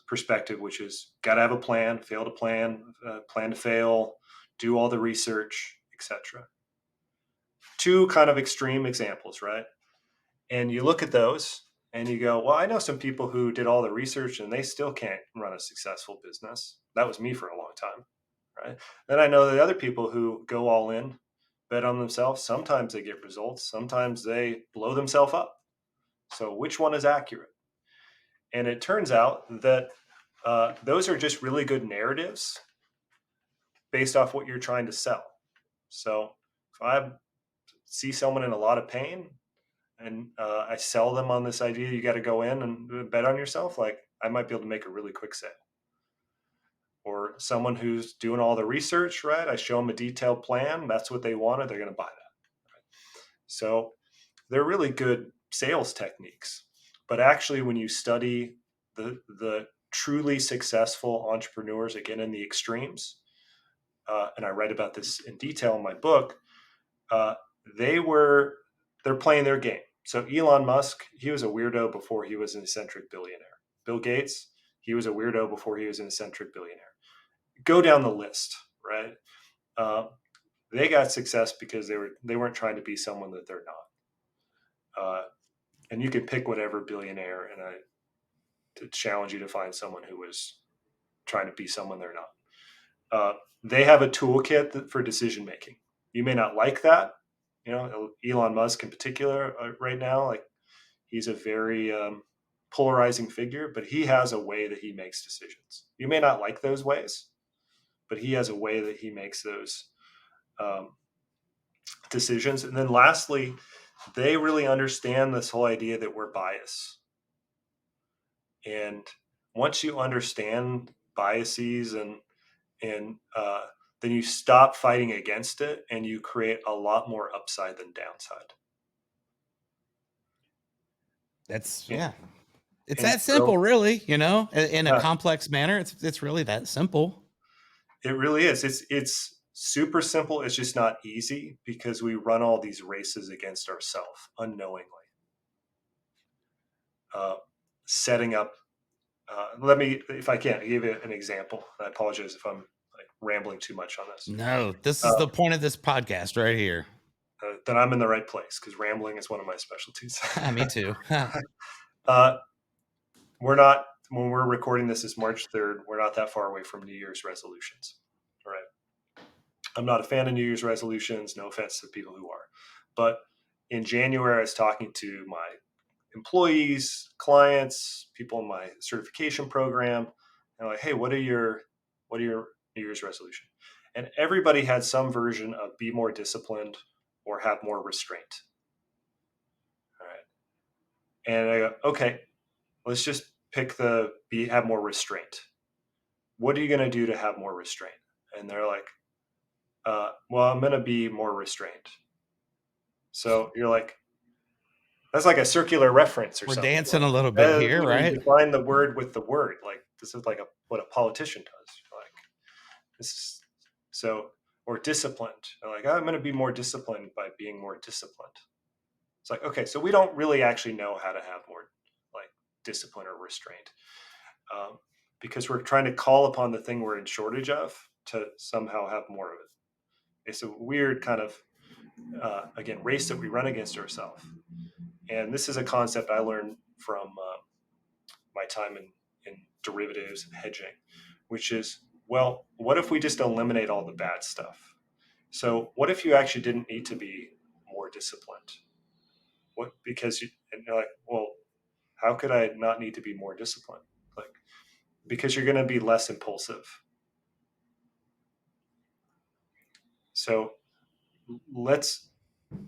perspective, which is got to have a plan, fail to plan, plan to fail, do all the research, etc. two kind of extreme examples, right? And you look at those and you go, well, I know some people who did all the research and they still can't run a successful business. That was me for a long time, right? Then I know the other people who go all in, bet on themselves. Sometimes they get results, sometimes they blow themselves up. So which one is accurate? And it turns out that those are just really good narratives based off what you're trying to sell. So if I see someone in a lot of pain and I sell them on this idea, you got to go in and bet on yourself, like I might be able to make a really quick sale. Or someone who's doing all the research, right? I show them a detailed plan. That's what they wanted. They're going to buy that. Right? So they're really good sales techniques. But actually, when you study the truly successful entrepreneurs, again, in the extremes, and I write about this in detail in my book, uh, they were they're playing their game. So Elon Musk, he was a weirdo before he was an eccentric billionaire. Bill Gates, he was a weirdo before he was an eccentric billionaire. Go down the list, right? Uh, they got success because they weren't trying to be someone that they're not. And you can pick whatever billionaire, and I to challenge you to find someone who was trying to be someone they're not. They have a toolkit for decision making. You may not like that. You know, Elon Musk in particular, right now, like he's a very polarizing figure, but he has a way that he makes decisions. You may not like those ways, but he has a way that he makes those um, decisions. And then lastly, they really understand this whole idea that we're biased. And once you understand biases and then you stop fighting against it and you create a lot more upside than downside. That's And, yeah. It's and that simple, so really, in a uh, complex manner. It's really that simple. it really is. It's super simple. It's just not easy because we run all these races against ourselves unknowingly. Uh, Setting up. Let me, if I can, give you an example. I apologize if I'm like rambling too much on this. No, this is Uh, the point of this podcast right here. then I'm in the right place because rambling is one of my specialties. Me too. uh, we're not when we're recording this is March 3rd. We're not that far away from New Year's resolutions. All right. I'm not a fan of New Year's resolutions. No offense to people who are, but in January, I was talking to my employees, clients, people in my certification program, and like, hey, what are your New Year's resolution? And everybody had some version of be more disciplined or have more restraint. All right. And I go, okay, let's just pick the be have more restraint. What are you going to do to have more restraint? And they're like, well, I'm going to be more restrained. So you're like, that's like a circular reference or We're something. dancing Like, a little bit here, you right? define the word with the word. Like this is like what a politician does. Like this is so or disciplined. Like I'm going to be more disciplined by being more disciplined. It's like okay, so we don't really actually know how to have more like discipline or restraint. Because we're trying to call upon the thing we're in shortage of to somehow have more of it. It's a weird kind of, again, race that we run against ourselves. And this is a concept I learned from my time in derivatives and hedging, which is, well, what if we just eliminate all the bad stuff? So, what if you actually didn't need to be more disciplined? What because and you're like, well, how could I not need to be more disciplined? Like because you're going to be less impulsive. So let's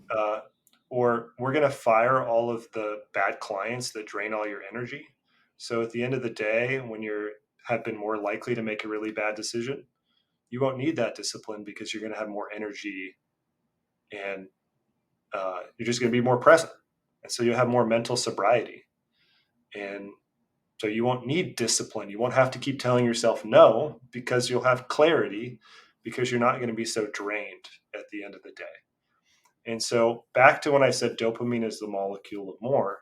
uh, or we're going to fire all of the bad clients that drain all your energy. So at the end of the day, when you have been more likely to make a really bad decision, you won't need that discipline because you're going to have more energy and you're just going to be more present. And so you'll have more mental sobriety. And so you won't need discipline. You won't have to keep telling yourself no because you'll have clarity because you're not going to be so drained at the end of the day. And so back to when I said dopamine is the molecule of more,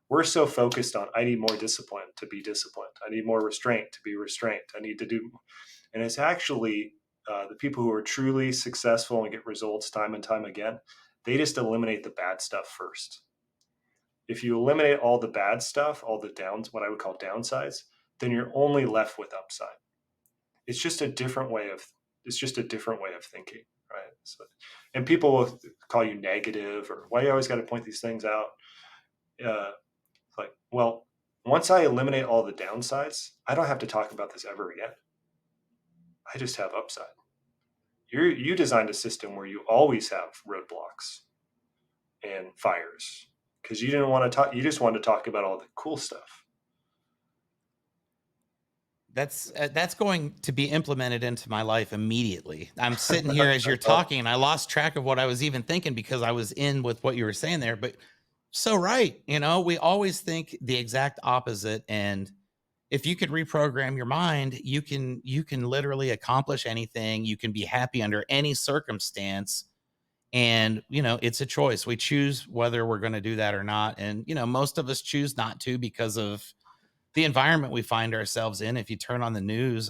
we're so focused on I need more discipline to be disciplined. I need more restraint to be restrained. I need to do, and it's actually the people who are truly successful and get results time and time again. They just eliminate the bad stuff first. If you eliminate all the bad stuff, all the downs, what I would call downsides, then you're only left with upside. It's just a different way of it's just a different way of thinking, right? So, and people will call you negative or why you always got to point these things out. Like, well, once I eliminate all the downsides, I don't have to talk about this ever again. I just have upside. You designed a system where you always have roadblocks and fires because you didn't want to talk. You just wanted to talk about all the cool stuff. That's going to be implemented into my life immediately. I'm sitting here as you're talking, and I lost track of what I was even thinking because I was in with what you were saying there. But so right, we always think the exact opposite, and if you could reprogram your mind, you can literally accomplish anything. You can be happy under any circumstance, and it's a choice. We choose whether we're going to do that or not, and most of us choose not to because of the environment we find ourselves in. If you turn on the news,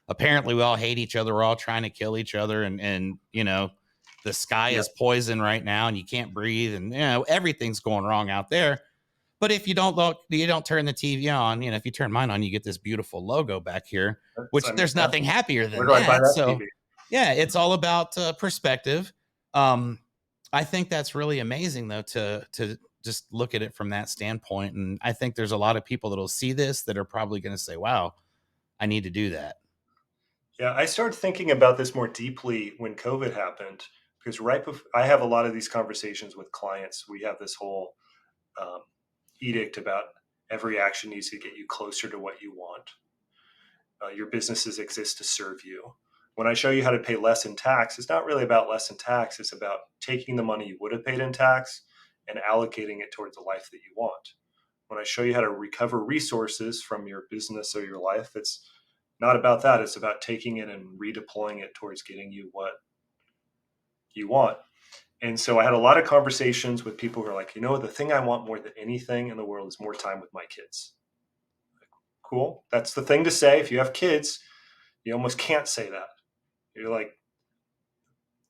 apparently we all hate each other. We're all trying to kill each other, and the sky Yeah, is poison right now, and you can't breathe, and everything's going wrong out there. But if you don't look, you don't turn the TV on. If you turn mine on, you get this beautiful logo back here, that's, I which mean, there's yeah. nothing happier Where than do I buy that. that So, TV? yeah, it's all about perspective. Um, I think that's really amazing, though, to just look at it from that standpoint. And I think there's a lot of people that'll see this that are probably going to say, "Wow, I need to do that." Yeah, I started thinking about this more deeply when COVID happened because right before I have a lot of these conversations with clients, we have this whole um, edict about every action needs to get you closer to what you want. Your businesses exist to serve you. When I show you how to pay less in tax, it's not really about less in tax. It's about taking the money you would have paid in tax and allocating it towards the life that you want. When I show you how to recover resources from your business or your life, it's not about that. It's about taking it and redeploying it towards getting you what you want. And so I had a lot of conversations with people who are like, the thing I want more than anything in the world is more time with my kids. Cool. That's the thing to say. If you have kids, you almost can't say that. You're like,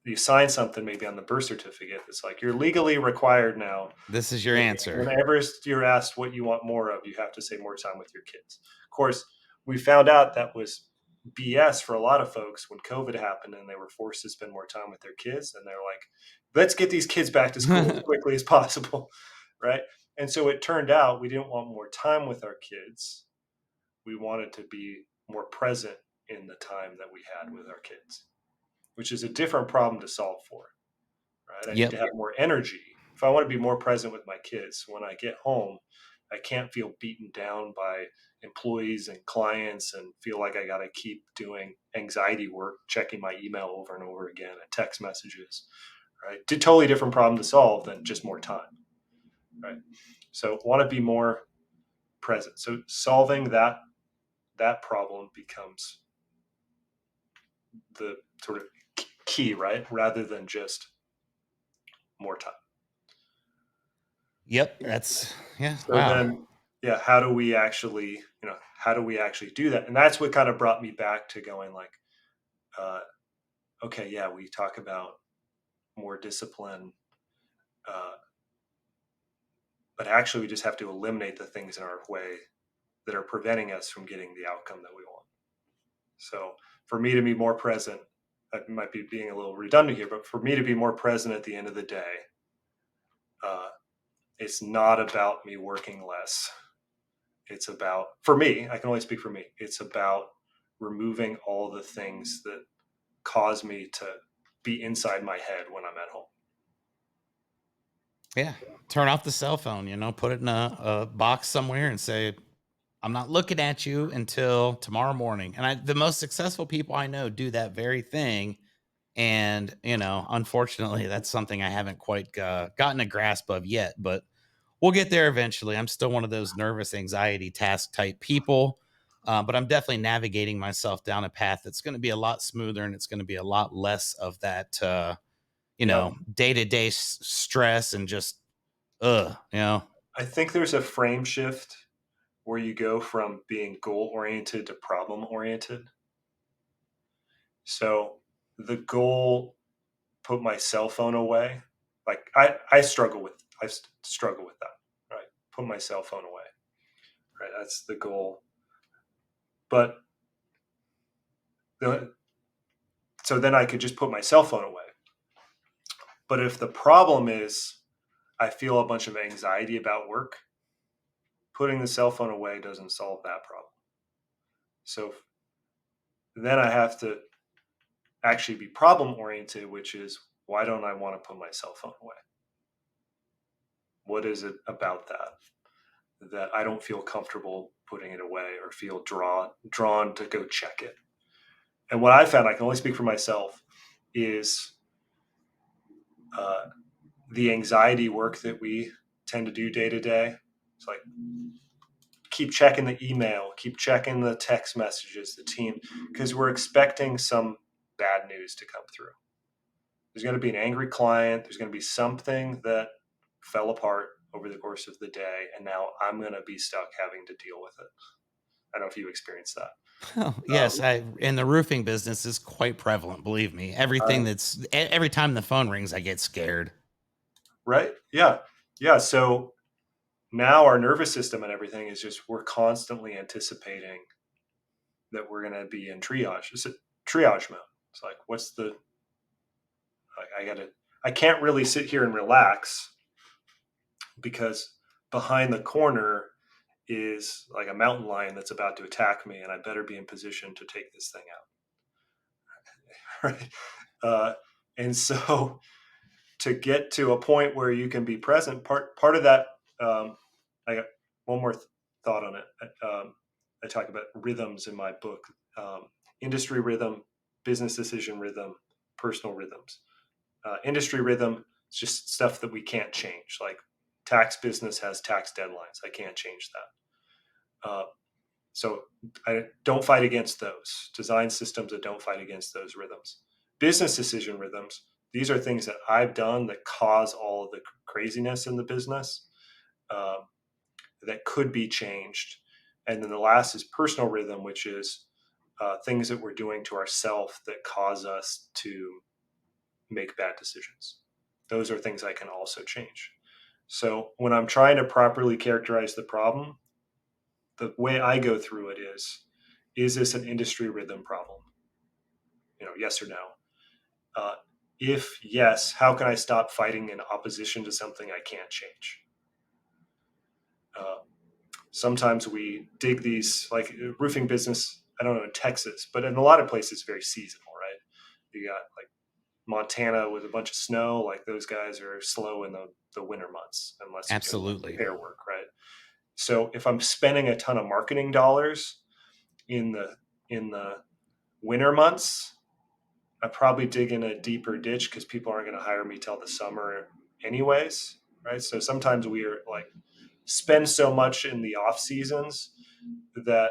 you sign something maybe on the birth certificate. It's like you're legally required now. This is your answer. Whenever you're asked what you want more of, you have to say more time with your kids. Of course, we found out that was BS for a lot of folks when COVID happened and they were forced to spend more time with their kids. And they're like, let's get these kids back to school as quickly as possible. Right. And so it turned out we didn't want more time with our kids. We wanted to be more present in the time that we had with our kids, which is a different problem to solve for. Right. I need to Yep. have more energy. If I want to be more present with my kids, when I get home, I can't feel beaten down by employees and clients and feel like I got to keep doing anxiety work, checking my email over and over again and text messages. Right. Totally different problem to solve than just more time. Right. So want to be more present. So solving that problem becomes the sort of key, right? Rather than just more time. Yep. That's yeah. So Wow. then, yeah, how do we actually do that? And that's what kind of brought me back to going like, uh, okay, yeah, we talk about more discipline, uh, but actually we just have to eliminate the things in our way that are preventing us from getting the outcome that we want. So for me to be more present, I might be being a little redundant here, but for me to be more present at the end of the day, uh, it's not about me working less. It's about, for me, I can only speak for me, it's about removing all the things that cause me to be inside my head when I'm at home. Yeah. Turn off the cell phone. Put it in a box somewhere and say, "I'm not looking at you until tomorrow morning." And the most successful people I know do that very thing. And, unfortunately, that's something I haven't quite gotten a grasp of yet, but we'll get there eventually. I'm still one of those nervous anxiety task type people. But I'm definitely navigating myself down a path that's going to be a lot smoother, and it's going to be a lot less of that, Yeah. day to day stress and just, I think there's a frame shift where you go from being goal oriented to problem oriented. So the goal put my cell phone away. Like I struggle with that. Right, put my cell phone away. Right, that's the goal. But the, so then I could just put my cell phone away. But if the problem is I feel a bunch of anxiety about work, putting the cell phone away doesn't solve that problem. So then I have to actually be problem oriented, which is, why don't I want to put my cell phone away? What is it about that I don't feel comfortable putting it away or feel drawn to go check it? And what I found, I can only speak for myself, is uh, the anxiety work that we tend to do day to day. It's like, keep checking the email, keep checking the text messages, the team, because we're expecting some bad news to come through. There's going to be an angry client. There's going to be something that fell apart over the course of the day, and now I'm going to be stuck having to deal with it. I don't know if you experienced that. Oh, yes, I in the roofing business is quite prevalent, believe me. Everything that's every time the phone rings, I get scared. Right? Yeah. Yeah. So now our nervous system and everything is just, we're constantly anticipating that we're going to be in triage. It's a triage mode. It's like, what's the, I can't really sit here and relax because behind the corner is like a mountain lion that's about to attack me, and I better be in position to take this thing out. Right. Uh, and so to get to a point where you can be present, part of that, I got one more thought on it. I talk about rhythms in my book: industry rhythm, business decision rhythm, personal rhythms. Industry rhythm is just stuff that we can't change. Like tax business has tax deadlines. I can't change that. So I don't fight against those. Design systems that don't fight against those rhythms. Business decision rhythms, these are things that I've done that cause all of the craziness in the business, um, that could be changed. And then the last is personal rhythm, which is things that we're doing to ourselves that cause us to make bad decisions. Those are things I can also change. So when I'm trying to properly characterize the problem, the way I go through it is this an industry rhythm problem? Yes or no. Uh, if yes, how can I stop fighting in opposition to something I can't change? Uh, Sometimes we dig these, like roofing business, I don't know in Texas, but in a lot of places, it's very seasonal, right? You got like Montana with a bunch of snow, like those guys are slow in the winter months unless you're doing like Absolutely. repair work, right? So if I'm spending a ton of marketing dollars in the winter months, I probably dig in a deeper ditch because people aren't going to hire me till the summer anyways, right? So sometimes we are like spend so much in the off seasons that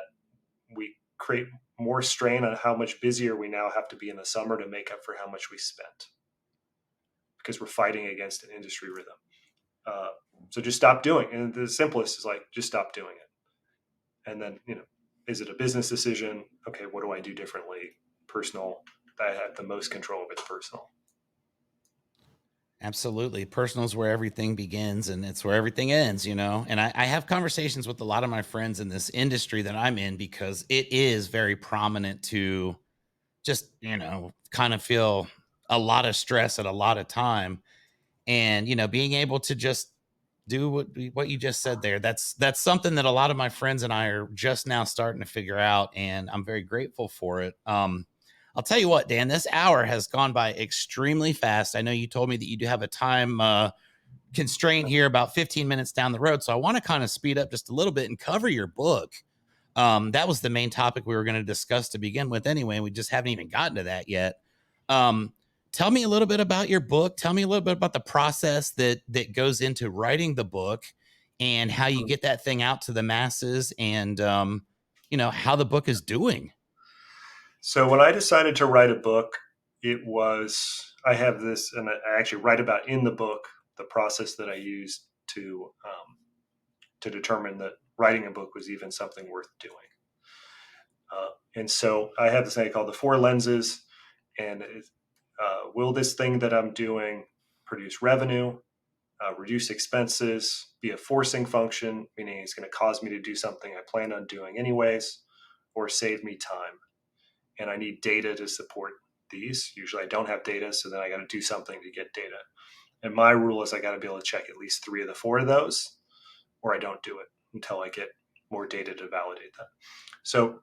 we create more strain on how much busier we now have to be in the summer to make up for how much we spent, because we're fighting against an industry rhythm. Uh, so just stop doing it. And the simplest is like, just stop doing it. And then, is it a business decision? Okay, what do I do differently? Personal, I have the most control of, it's personal. Absolutely. Personal is where everything begins and it's where everything ends, you know? And I have conversations with a lot of my friends in this industry that I'm in because it is very prominent to just, kind of feel a lot of stress at a lot of time. And, being able to just do what you just said there. That's something that a lot of my friends and I are just now starting to figure out. And I'm very grateful for it. I'll tell you what, Dan, this hour has gone by extremely fast. I know you told me that you do have a time constraint here about 15 minutes down the road. So I want to kind of speed up just a little bit and cover your book. That was the main topic we were going to discuss to begin with anyway. We just haven't even gotten to that yet. Um, Tell me a little bit about your book. Tell me a little bit about the process that goes into writing the book and how you get that thing out to the masses and, how the book is doing. So when I decided to write a book, I have this, and I actually write about in the book the process that I used to determine that writing a book was even something worth doing. And so I have this thing called the four lenses, and will this thing that I'm doing produce revenue, reduce expenses, be a forcing function, meaning it's going to cause me to do something I plan on doing anyways, or save me time? And I need data to support these. Usually I don't have data, so then I got to do something to get data. And my rule is I got to be able to check at least 3 of the 4 of those, or I don't do it until I get more data to validate that. So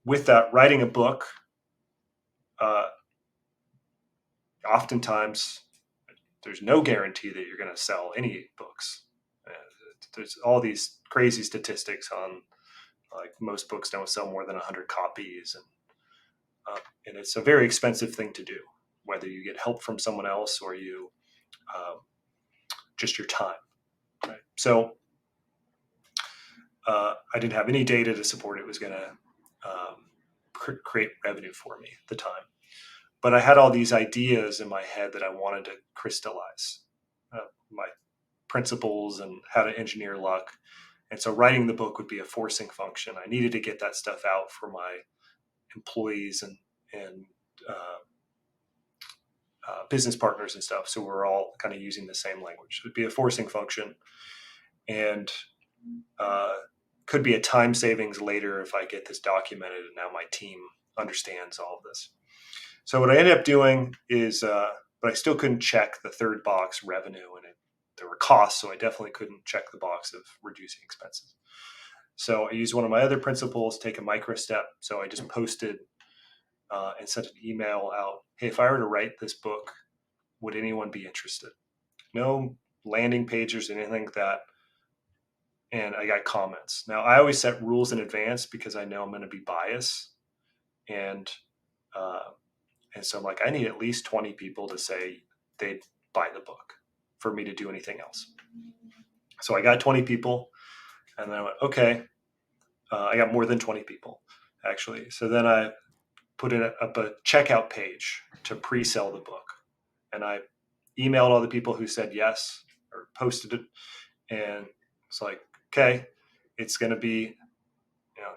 with that, writing a book, uh, oftentimes there's no guarantee that you're going to sell any books. There's all these crazy statistics on, like, most books don't sell more than 100 copies, and it's a very expensive thing to do, whether you get help from someone else or you just your time. Right? So I didn't have any data to support it was going to create revenue for me at the time. But I had all these ideas in my head that I wanted to crystallize, my principles and how to engineer luck. And so writing the book would be a forcing function. I needed to get that stuff out for my employees and business partners and stuff. So we're all kind of using the same language. It would be a forcing function, and could be a time savings later if I get this documented and now my team understands all of this. So what I ended up doing is, but I still couldn't check the third box, revenue, and there were costs, so I definitely couldn't check the box of reducing expenses. So I used one of my other principles, take a micro step. So I just posted and sent an email out. Hey, if I were to write this book, would anyone be interested? No landing pages or anything like that. And I got comments. Now, I always set rules in advance because I know I'm going to be biased. And so I'm like, I need at least 20 people to say they'd buy the book for me to do anything else. So I got 20 people, and then I went, okay. I got more than 20 people, actually. So then I put up a checkout page to pre-sell the book. And I emailed all the people who said yes or posted it. And it's like, okay, it's going to be,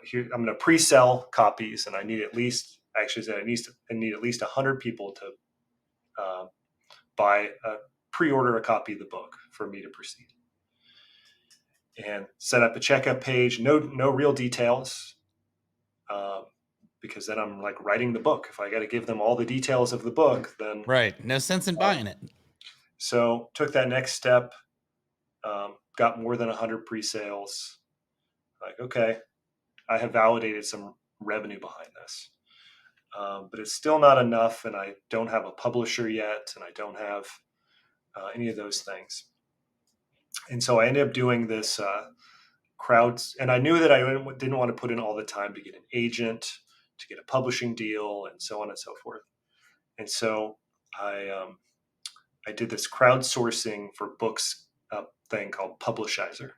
here, I'm going to pre-sell copies, and I need at least, actually said I need at least 100 people to pre-order a copy of the book for me to proceed. And set up a checkout page, no real details, because then I'm like writing the book. If I got to give them all the details of the book, then Right. No sense in buying it. So took that next step, got more than 100 pre-sales. Like, okay, I have validated some revenue behind this, but it's still not enough, and I don't have a publisher yet, and I don't have any of those things. And so I ended up doing this crowds, and I knew that I didn't want to put in all the time to get an agent, to get a publishing deal, and so on and so forth. And so I did this crowdsourcing for books thing called Publishizer,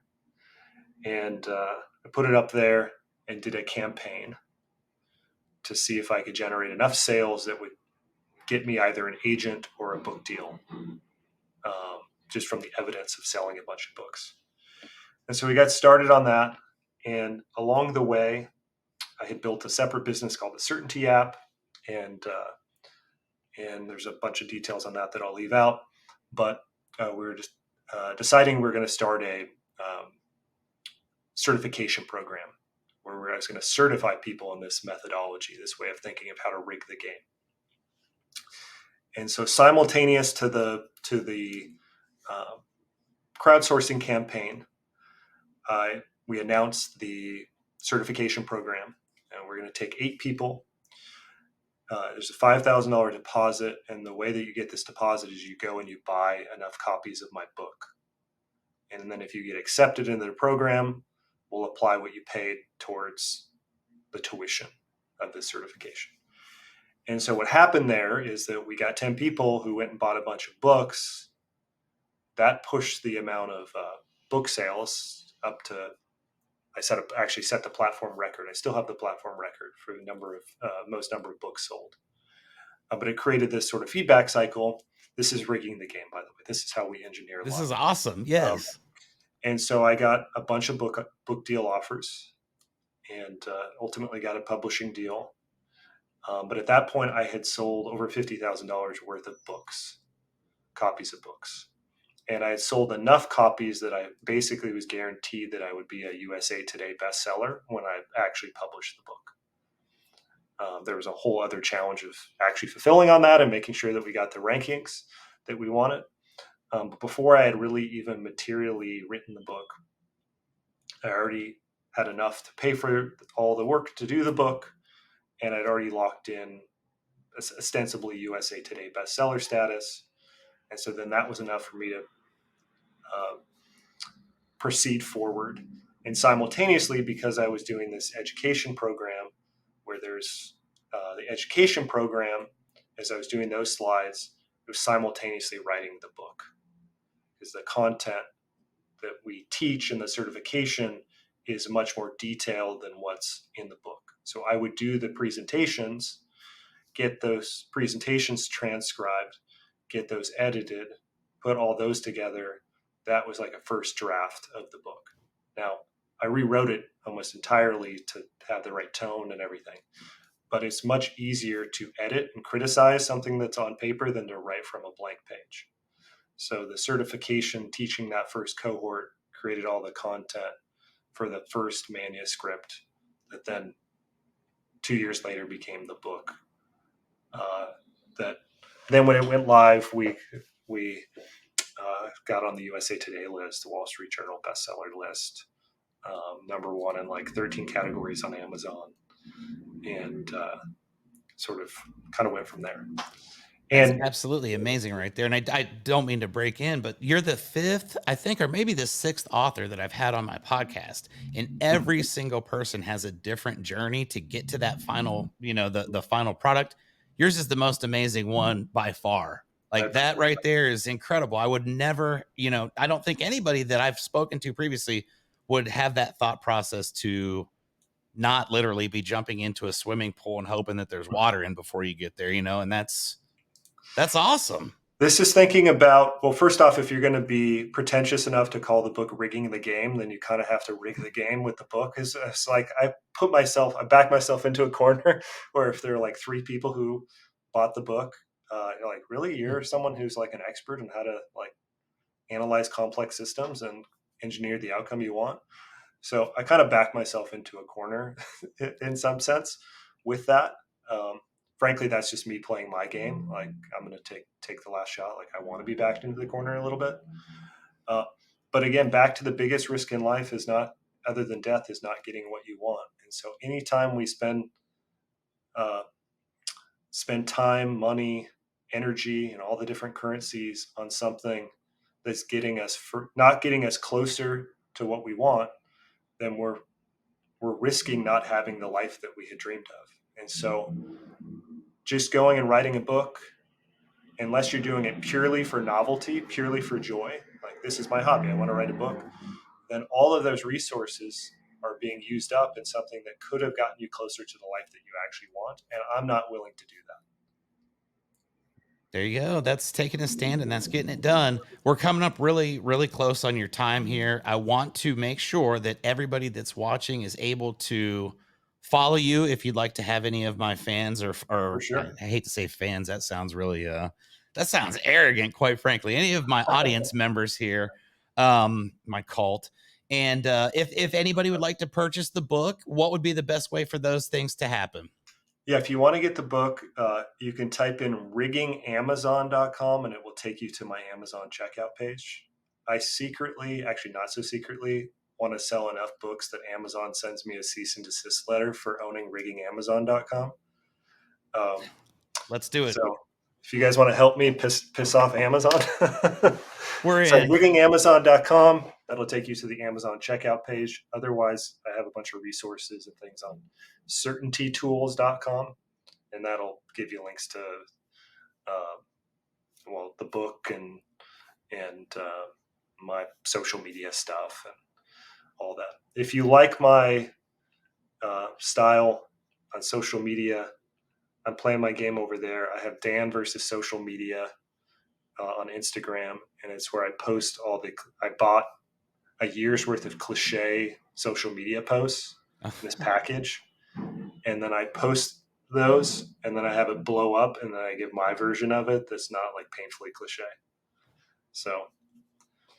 and I put it up there and did a campaign to see if I could generate enough sales that would get me either an agent or a book deal, just from the evidence of selling a bunch of books. And so we got started on that. And along the way, I had built a separate business called the Certainty app. And there's a bunch of details on that I'll leave out. But we were just deciding we're going to start a certification program where I was going to certify people in this methodology, this way of thinking of how to rig the game. And so simultaneous to the crowdsourcing campaign, we announced the certification program, and we're going to take 8 people. There's a $5,000 deposit, and the way that you get this deposit is you go and you buy enough copies of my book. And then if you get accepted into the program, we'll apply what you paid towards the tuition of the certification. And so what happened there is that we got 10 people who went and bought a bunch of books. That pushed the amount of book sales up to, actually set the platform record. I still have the platform record for the most number of books sold. But it created this sort of feedback cycle. This is rigging the game, by the way. This is how we engineer This luck. is awesome. Yes. And so I got a bunch of book deal offers, and ultimately got a publishing deal. But at that point, I had sold over $50,000 worth of books, copies of books. And I had sold enough copies that I basically was guaranteed that I would be a USA Today bestseller when I actually published the book. There was a whole other challenge of actually fulfilling on that and making sure that we got the rankings that we wanted. But before I had really even materially written the book, I already had enough to pay for all the work to do the book, and I'd already locked in ostensibly USA Today bestseller status. And so then that was enough for me to uh, proceed forward. And simultaneously, because I was doing this education program where there's the education program, as I was doing those slides, it was simultaneously writing the book. Because the content that we teach in the certification is much more detailed than what's in the book. So I would do the presentations, get those presentations transcribed, get those edited, put all those together. That was like a first draft of the book. Now, I rewrote it almost entirely to have the right tone and everything, but it's much easier to edit and criticize something that's on paper than to write from a blank page. So the certification teaching that first cohort created all the content for the first manuscript that then 2 years later became the book. That then when it went live, we got on the USA Today list, the Wall Street Journal bestseller list, number one in like 13 categories on Amazon, and sort of kind of went from there. That's And absolutely amazing right there. And I don't mean to break in, but you're the fifth, I think, or maybe the sixth author that I've had on my podcast. And every single person has a different journey to get to that final, the final product. Yours is the most amazing one by far. I Like that appreciate right there is incredible. I would never, I don't think anybody that I've spoken to previously would have that thought process to not literally be jumping into a swimming pool and hoping that there's water in before you get there, and that's awesome. this is thinking about, well, first off, if you're going to be pretentious enough to call the book rigging the game, then you kind of have to rig the game with the book. It's like I back myself into a corner where if there are like three people who bought the book, you're like, really? You're someone who's like an expert in how to like analyze complex systems and engineer the outcome you want. So I kind of backed myself into a corner in some sense with that. Um, Frankly, that's just me playing my game. Like I'm going to take the last shot. Like I want to be backed into the corner a little bit. Uh, but again, back to the biggest risk in life is not, other than death, is not getting what you want. And so anytime we uh, spend time, money, energy, and all the different currencies on something that's not getting us closer to what we want, then we're risking not having the life that we had dreamed of. And so just going and writing a book, unless you're doing it purely for novelty, purely for joy, like this is my hobby, I want to write a book, then all of those resources are being used up in something that could have gotten you closer to the life that you actually want. And I'm not willing to do that. There you go. That's taking a stand and that's getting it done. We're coming up really, really close on your time here. I want to make sure that everybody that's watching is able to follow you if you'd like to have any of my fans For or I sure. hate to say fans. That sounds really, that sounds arrogant, quite frankly. Any of my audience members here, my cult. And if anybody would like to purchase the book, what would be the best way for those things to happen? Yeah, if you want to get the book, you can type in riggingamazon.com and it will take you to my Amazon checkout page. I secretly, actually not so secretly, want to sell enough books that Amazon sends me a cease and desist letter for owning riggingamazon.com. Um, Let's do it. so if you guys want to help me piss off Amazon, We're so in. riggingamazon.com, that'll take you to the Amazon checkout page. Otherwise, I have a bunch of resources and things on certaintytools.com, and that'll give you links to uh, the book and my social media stuff and all that. If you like my style on social media, I'm playing my game over there. I have Dan versus social media on Instagram, and it's where I post I bought a year's worth of cliche social media posts in this package, and then I post those, and then I have it blow up, and then I give my version of it that's not like painfully cliche. So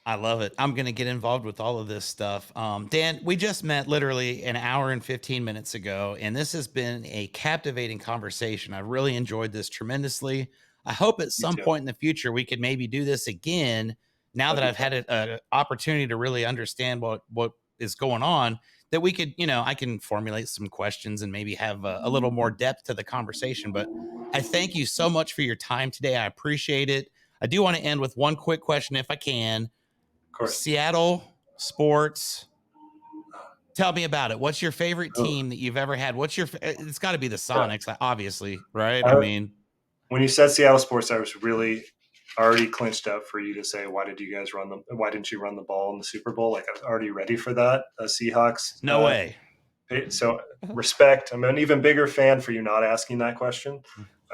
I love it. I'm going to get involved with all of this stuff. Dan, we just met literally an hour and 15 minutes ago, and this has been a captivating conversation. I really enjoyed this tremendously. I hope at me some too. point in the future we could maybe do this again. Now That'd that be I've fun. had an opportunity to really understand what is going on, that we could, I can formulate some questions and maybe have a little more depth to the conversation. But I thank you so much for your time today. I appreciate it. I do want to end with one quick question, if I can. Of course. Seattle sports. Tell me about it. What's your favorite Oh, team that you've ever had? It's got to be the yeah. Sonics, obviously, right? I I, mean, when you said Seattle sports, I was really already clinched up for you to say, why didn't you run the ball in the Super Bowl? Like, I was already ready for that. Seahawks. no way. So respect. I'm an even bigger fan for you not asking that question.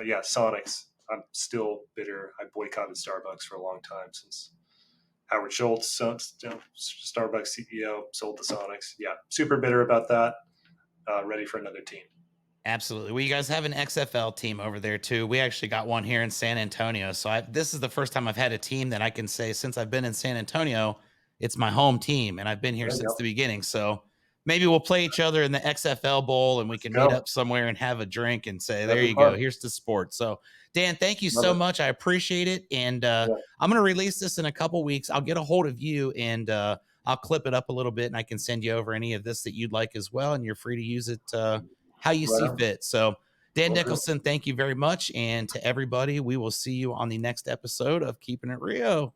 Yeah, Sonics. I'm still bitter. I boycotted Starbucks for a long time since Howard Schultz, Starbucks CEO, sold the Sonics. Yeah, super bitter about that. Ready for another team. Absolutely. Well, you guys have an XFL team over there too. We actually got one here in San Antonio. So this is the first time I've had a team that I can say since I've been in San Antonio, it's my home team, and I've been here There you since go. the beginning. So maybe we'll play each other in the XFL Bowl, and we Let's can meet go. up somewhere and have a drink and say, That'd there be you go. fun. Here's the sport. So Dan, thank you Love so it. much. I appreciate it. And Yeah, I'm going to release this in a couple weeks. I'll get a hold of you, and I'll clip it up a little bit, and I can send you over any of this that you'd like as well. And you're free to use it how you right see on. fit. So Dan Will do. Nicholson, thank you very much. And to everybody, we will see you on the next episode of Keeping It Rio.